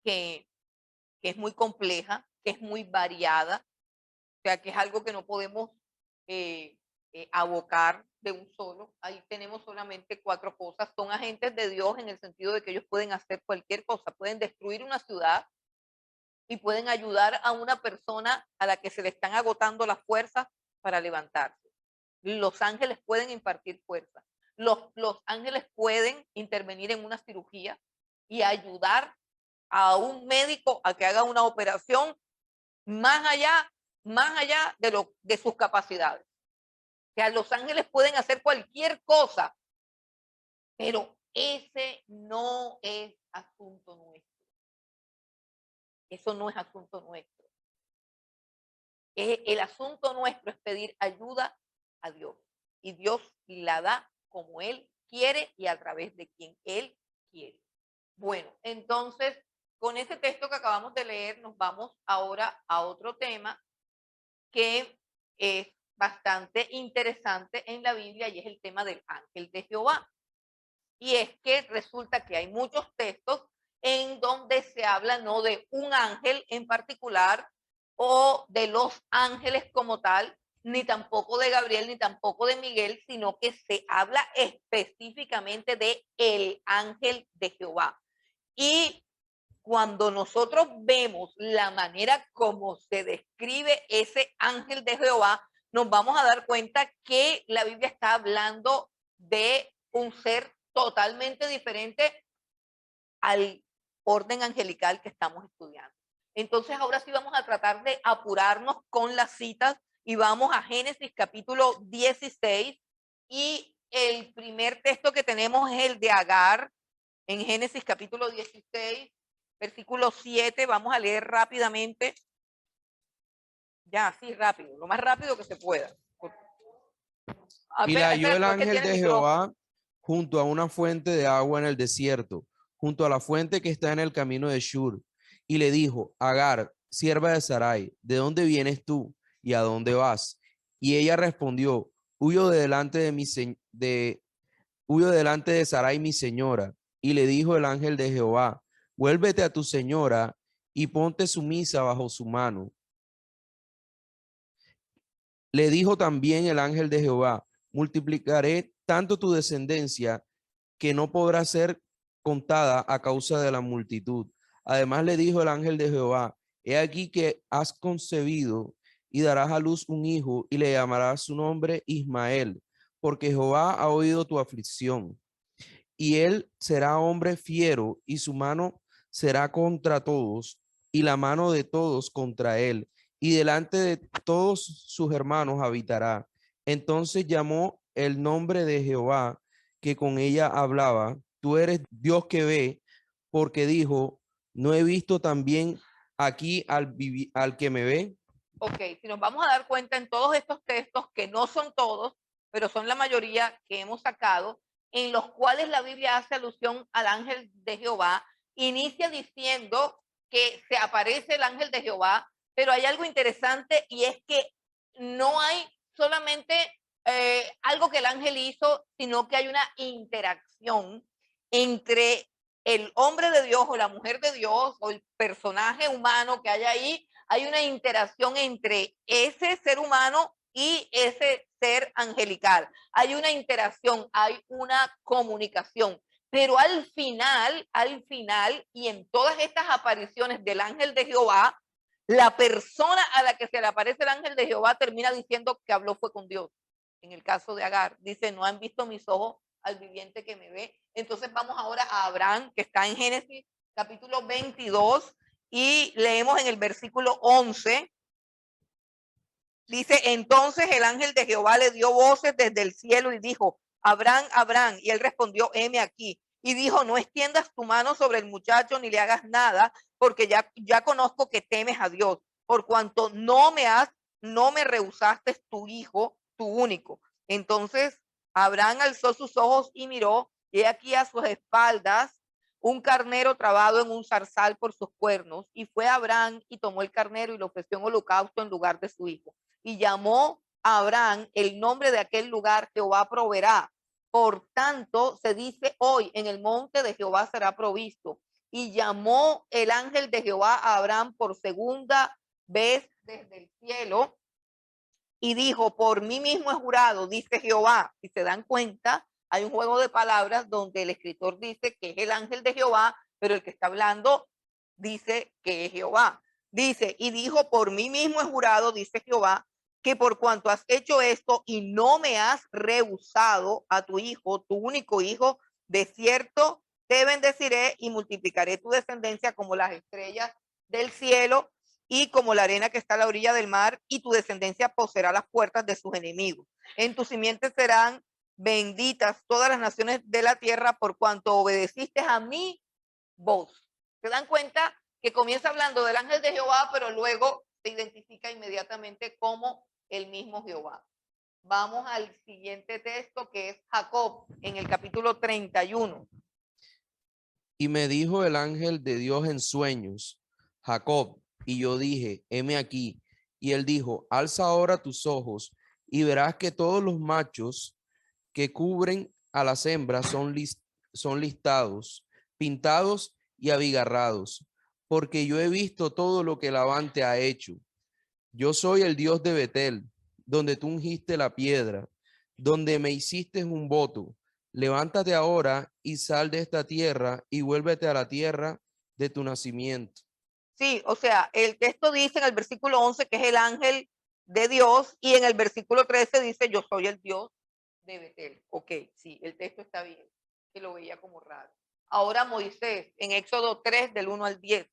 que es muy compleja, que es muy variada, o sea, que es algo que no podemos abocar de un solo. Ahí tenemos solamente 4 cosas. Son agentes de Dios en el sentido de que ellos pueden hacer cualquier cosa, pueden destruir una ciudad y pueden ayudar a una persona a la que se le están agotando las fuerzas para levantarse. Los ángeles pueden impartir fuerza. Los ángeles pueden intervenir en una cirugía y ayudar a un médico a que haga una operación más allá de sus capacidades. O sea, los ángeles pueden hacer cualquier cosa, pero ese no es asunto nuestro. Eso no es asunto nuestro. El asunto nuestro es pedir ayuda a Dios. Y Dios la da como Él quiere y a través de quien Él quiere. Bueno, entonces, con ese texto que acabamos de leer, nos vamos ahora a otro tema que es bastante interesante en la Biblia y es el tema del ángel de Jehová. Y es que resulta que hay muchos textos en donde se habla no de un ángel en particular o de los ángeles como tal, ni tampoco de Gabriel, ni tampoco de Miguel, sino que se habla específicamente de el ángel de Jehová. Y cuando nosotros vemos la manera como se describe ese ángel de Jehová, nos vamos a dar cuenta que la Biblia está hablando de un ser totalmente diferente al orden angelical que estamos estudiando. Entonces, ahora sí vamos a tratar de apurarnos con las citas y vamos a Génesis capítulo 16 y el primer texto que tenemos es el de Agar en Génesis capítulo 16, versículo 7. Vamos a leer rápidamente. Ya, así rápido, lo más rápido que se pueda. Y la halló el Espera, que ángel tiene de Jehová junto a una fuente de agua en el desierto, junto a la fuente que está en el camino de Shur. Y le dijo, Agar, sierva de Sarai, ¿de dónde vienes tú y a dónde vas? Y ella respondió, huyo de delante huyo delante de Sarai mi señora. Y le dijo el ángel de Jehová, vuélvete a tu señora y ponte sumisa bajo su mano. Le dijo también el ángel de Jehová, multiplicaré tanto tu descendencia que no podrá ser contada a causa de la multitud. Además le dijo el ángel de Jehová, he aquí que has concebido y darás a luz un hijo y le llamarás su nombre Ismael, porque Jehová ha oído tu aflicción. Y él será hombre fiero y su mano será contra todos y la mano de todos contra él y delante de todos sus hermanos habitará. Entonces llamó el nombre de Jehová que con ella hablaba, tú eres Dios que ve, porque dijo, no he visto también aquí al que me ve. Ok, si nos vamos a dar cuenta en todos estos textos, que no son todos, pero son la mayoría que hemos sacado, en los cuales la Biblia hace alusión al ángel de Jehová, inicia diciendo que se aparece el ángel de Jehová, pero hay algo interesante y es que no hay solamente algo que el ángel hizo, sino que hay una interacción entre el hombre de Dios o la mujer de Dios o el personaje humano que hay ahí. Hay una interacción entre ese ser humano y ese ser angelical. Hay una interacción, hay una comunicación. Pero al final, y en todas estas apariciones del ángel de Jehová, la persona a la que se le aparece el ángel de Jehová termina diciendo que habló fue con Dios. En el caso de Agar, dice, no han visto mis ojos al viviente que me ve. Entonces vamos ahora a Abraham, que está en Génesis capítulo 22, y leemos en el versículo 11. Dice, entonces el ángel de Jehová le dio voces desde el cielo y dijo, Abraham, Abraham. Y él respondió, heme aquí. Y dijo, no extiendas tu mano sobre el muchacho ni le hagas nada, porque ya conozco que temes a Dios, por cuanto no me rehusaste tu hijo, tu único. Entonces Abraham alzó sus ojos y miró, y aquí a sus espaldas un carnero trabado en un zarzal por sus cuernos, y fue Abraham y tomó el carnero y lo ofreció en holocausto en lugar de su hijo. Y llamó a Abraham el nombre de aquel lugar: Jehová proveerá. Por tanto, se dice hoy: en el monte de Jehová será provisto. Y llamó el ángel de Jehová a Abraham por segunda vez desde el cielo y dijo: por mí mismo he jurado, dice Jehová. Si se dan cuenta, hay un juego de palabras donde el escritor dice que es el ángel de Jehová, pero el que está hablando dice que es Jehová. Dice: y dijo: por mí mismo he jurado, dice Jehová, que por cuanto has hecho esto y no me has rehusado a tu hijo, tu único hijo, de cierto te bendeciré y multiplicaré tu descendencia como las estrellas del cielo y como la arena que está a la orilla del mar, y tu descendencia poseerá las puertas de sus enemigos. En tus simientes serán benditas todas las naciones de la tierra, por cuanto obedeciste a mi voz. ¿Se dan cuenta que comienza hablando del ángel de Jehová, pero luego se identifica inmediatamente como el mismo Jehová? Vamos al siguiente texto, que es Jacob, en el capítulo 31. Y me dijo el ángel de Dios en sueños: Jacob. Y yo dije: heme aquí. Y él dijo: alza ahora tus ojos y verás que todos los machos que cubren a las hembras son listados, pintados y abigarrados, porque yo he visto todo lo que Labán te ha hecho. Yo soy el Dios de Betel, donde tú ungiste la piedra, donde me hiciste un voto. Levántate ahora y sal de esta tierra y vuélvete a la tierra de tu nacimiento. Sí, o sea, el texto dice en el versículo 11 que es el ángel de Dios, y en el versículo 13 dice: yo soy el Dios de Betel. Ok, sí, el texto está bien, que lo veía como raro. Ahora Moisés, en Éxodo 3, del 1 al 10.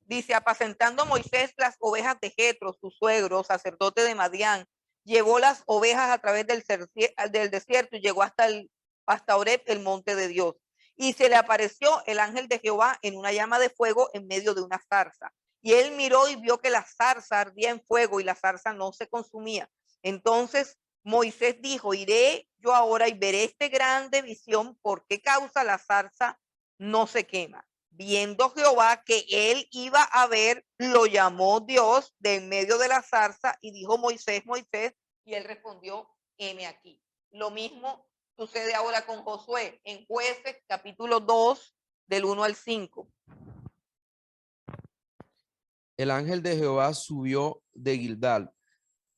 Dice: apacentando Moisés las ovejas de Jetro, su suegro, sacerdote de Madián, llevó las ovejas a través del desierto y llegó hasta Oreb, el monte de Dios. Y se le apareció el ángel de Jehová en una llama de fuego en medio de una zarza. Y él miró y vio que la zarza ardía en fuego y la zarza no se consumía. Entonces Moisés dijo: iré yo ahora y veré esta grande visión, por qué causa la zarza no se quema. Viendo Jehová que él iba a ver, lo llamó Dios de en medio de la zarza y dijo: Moisés, Moisés. Y él respondió: heme aquí. Lo mismo sucede ahora con Josué en Jueces capítulo 2, del 1 al 5. El ángel de Jehová subió de Gilgal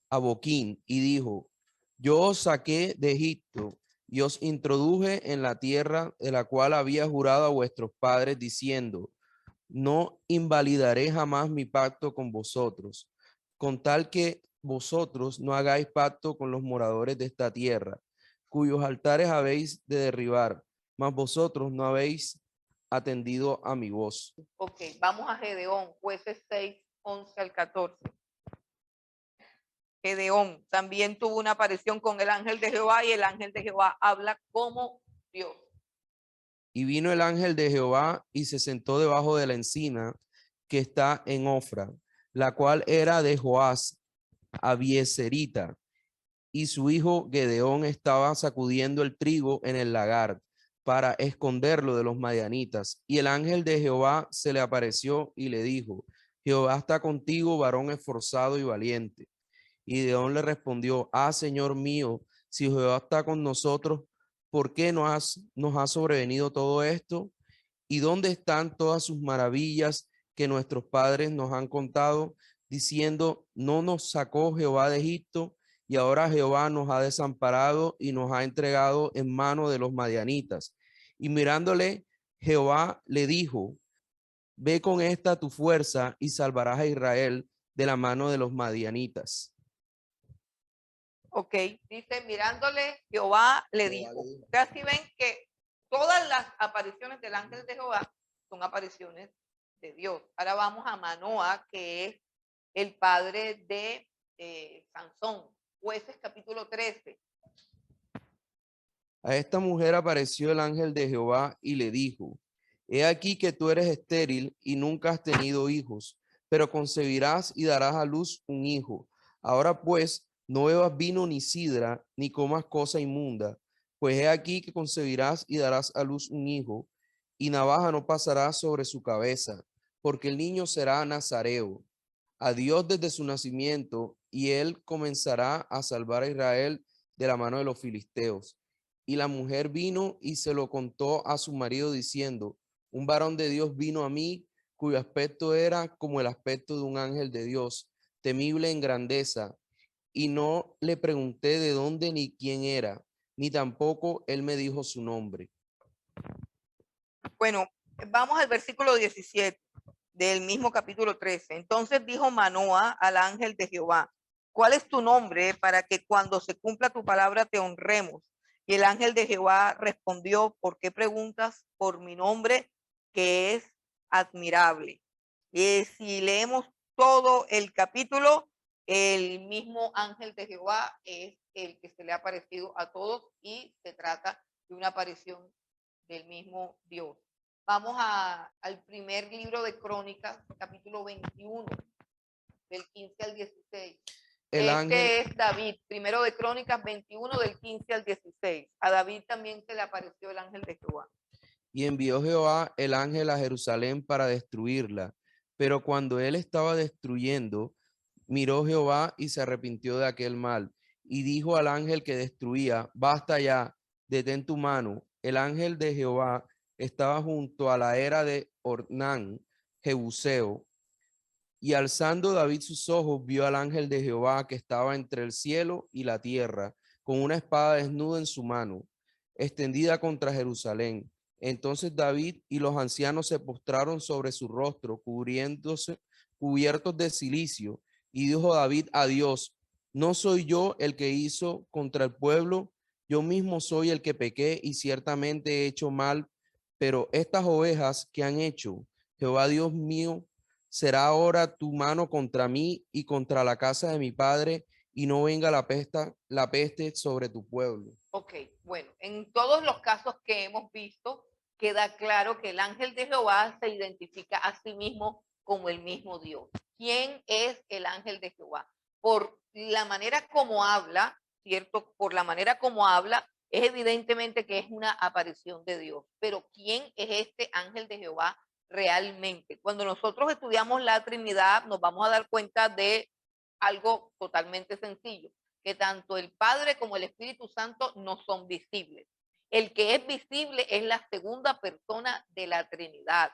a Boquín y dijo: yo os saqué de Egipto y os introduje en la tierra de la cual había jurado a vuestros padres, diciendo: no invalidaré jamás mi pacto con vosotros, con tal que vosotros no hagáis pacto con los moradores de esta tierra, cuyos altares habéis de derribar, mas vosotros no habéis atendido a mi voz. Ok, vamos a Gedeón, Jueces 6, 11 al 14. Gedeón también tuvo una aparición con el ángel de Jehová, y el ángel de Jehová habla como Dios. Y vino el ángel de Jehová y se sentó debajo de la encina que está en Ofra, la cual era de Joás, Abieserita, y su hijo Gedeón estaba sacudiendo el trigo en el lagar para esconderlo de los madianitas. Y el ángel de Jehová se le apareció y le dijo: Jehová está contigo, varón esforzado y valiente. Y Gedeón le respondió: ah, Señor mío, si Jehová está con nosotros, ¿por qué nos ha sobrevenido todo esto? ¿Y dónde están todas sus maravillas que nuestros padres nos han contado, diciendo: no nos sacó Jehová de Egipto? Y ahora Jehová nos ha desamparado y nos ha entregado en mano de los madianitas. Y mirándole, Jehová le dijo: ve con esta tu fuerza y salvarás a Israel de la mano de los madianitas. Ok, dice: mirándole, Jehová le dijo. Ustedes así ven que todas las apariciones del ángel de Jehová son apariciones de Dios. Ahora vamos a Manoa, que es el padre de Sansón. Jueces capítulo 13. A esta mujer apareció el ángel de Jehová y le dijo: he aquí que tú eres estéril y nunca has tenido hijos, pero concebirás y darás a luz un hijo. Ahora pues, no bebas vino ni sidra, ni comas cosa inmunda, Pues he aquí que concebirás y darás a luz un hijo, y navaja no pasará sobre su cabeza, porque el niño será nazareo a Dios desde su nacimiento, y él comenzará a salvar a Israel de la mano de los filisteos. Y la mujer vino y se lo contó a su marido diciendo, un varón de Dios vino a mí, cuyo aspecto era como el aspecto de un ángel de Dios, temible en grandeza, y no le pregunté de dónde ni quién era, ni tampoco él me dijo su nombre. Bueno, vamos al versículo 17 del mismo capítulo 13. Entonces dijo Manoa al ángel de Jehová, ¿cuál es tu nombre para que cuando se cumpla tu palabra te honremos? Y el ángel de Jehová respondió, ¿por qué preguntas por mi nombre, que es admirable? Y si leemos todo el capítulo, el mismo ángel de Jehová es el que se le ha aparecido a todos y se trata de una aparición del mismo Dios. Vamos al primer libro de Crónicas, capítulo 21, del 15 al 16. El ángel, Es David, primero de Crónicas 21, del 15 al 16. A David también se le apareció el ángel de Jehová. y envió Jehová el ángel a Jerusalén para destruirla. Pero cuando él estaba destruyendo, miró Jehová y se arrepintió de aquel mal. Y dijo al ángel que destruía, basta ya, detén tu mano. El ángel de Jehová estaba junto a la era de Ornán, Jebuseo. Y alzando David sus ojos, vio al ángel de Jehová que estaba entre el cielo y la tierra, con una espada desnuda en su mano, extendida contra Jerusalén. Entonces David y los ancianos se postraron sobre su rostro, cubiertos de cilicio, y dijo David a Dios, ¿no soy yo el que hizo contra el pueblo? Yo mismo soy el que pequé y ciertamente he hecho mal, pero estas ovejas que han hecho, Jehová Dios mío, será ahora tu mano contra mí y contra la casa de mi padre, y no venga la peste sobre tu pueblo. Ok, bueno, en todos los casos que hemos visto, queda claro que el ángel de Jehová se identifica a sí mismo como el mismo Dios. ¿Quién es el ángel de Jehová? Por la manera como habla, ¿cierto? Por la manera como habla, es evidentemente que es una aparición de Dios. Pero ¿quién es este ángel de Jehová realmente? Cuando nosotros estudiamos la Trinidad, nos vamos a dar cuenta de algo totalmente sencillo, que tanto el Padre como el Espíritu Santo no son visibles. El que es visible es la segunda persona de la Trinidad.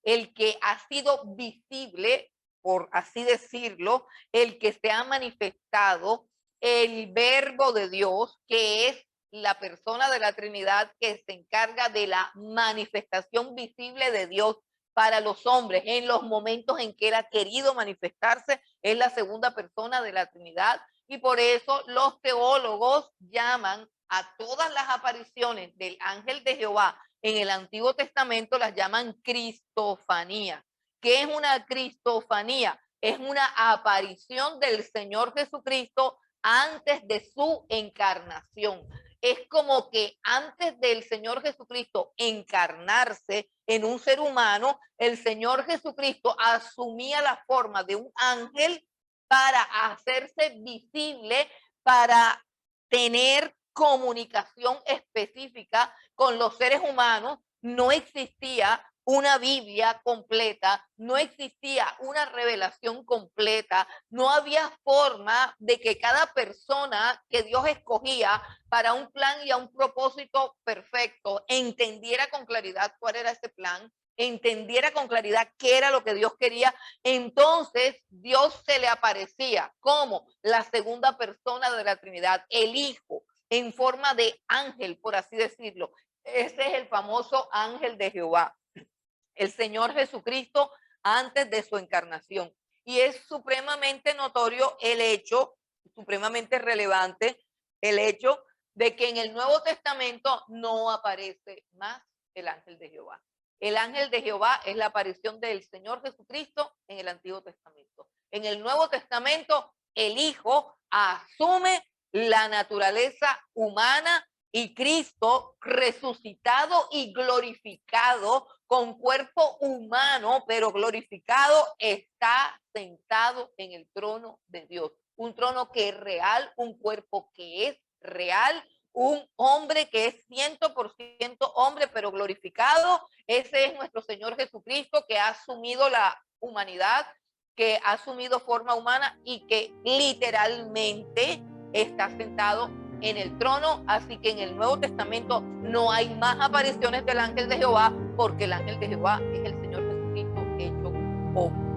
El que ha sido visible, por así decirlo, el que se ha manifestado, el verbo de Dios, que es la persona de la Trinidad que se encarga de la manifestación visible de Dios para los hombres en los momentos en que él ha querido manifestarse, es la segunda persona de la Trinidad, y por eso los teólogos llaman a todas las apariciones del ángel de Jehová en el Antiguo Testamento, las llaman cristofanía. ¿Qué es una cristofanía? Es una aparición del Señor Jesucristo antes de su encarnación. Es como que antes del Señor Jesucristo encarnarse en un ser humano, el Señor Jesucristo asumía la forma de un ángel para hacerse visible, para tener comunicación específica con los seres humanos. No existía una Biblia completa, no existía una revelación completa, no había forma de que cada persona que Dios escogía para un plan y a un propósito perfecto entendiera con claridad cuál era ese plan, entendiera con claridad qué era lo que Dios quería. Entonces Dios se le aparecía como la segunda persona de la Trinidad, el Hijo, en forma de ángel, por así decirlo. Ese es el famoso ángel de Jehová, el Señor Jesucristo antes de su encarnación. Y es supremamente notorio el hecho, supremamente relevante el hecho de que en el Nuevo Testamento no aparece más el ángel de Jehová. El ángel de Jehová es la aparición del Señor Jesucristo en el Antiguo Testamento. En el Nuevo Testamento, el Hijo asume la naturaleza humana y Cristo resucitado y glorificado con cuerpo humano, pero glorificado, está sentado en el trono de Dios. Un trono que es real, un cuerpo que es real, un hombre que es 100% hombre, pero glorificado. Ese es nuestro Señor Jesucristo, que ha asumido la humanidad, que ha asumido forma humana y que literalmente está sentado en el trono. Así que en el Nuevo Testamento no hay más apariciones del ángel de Jehová, porque el ángel de Jehová es el Señor Jesucristo hecho hombre.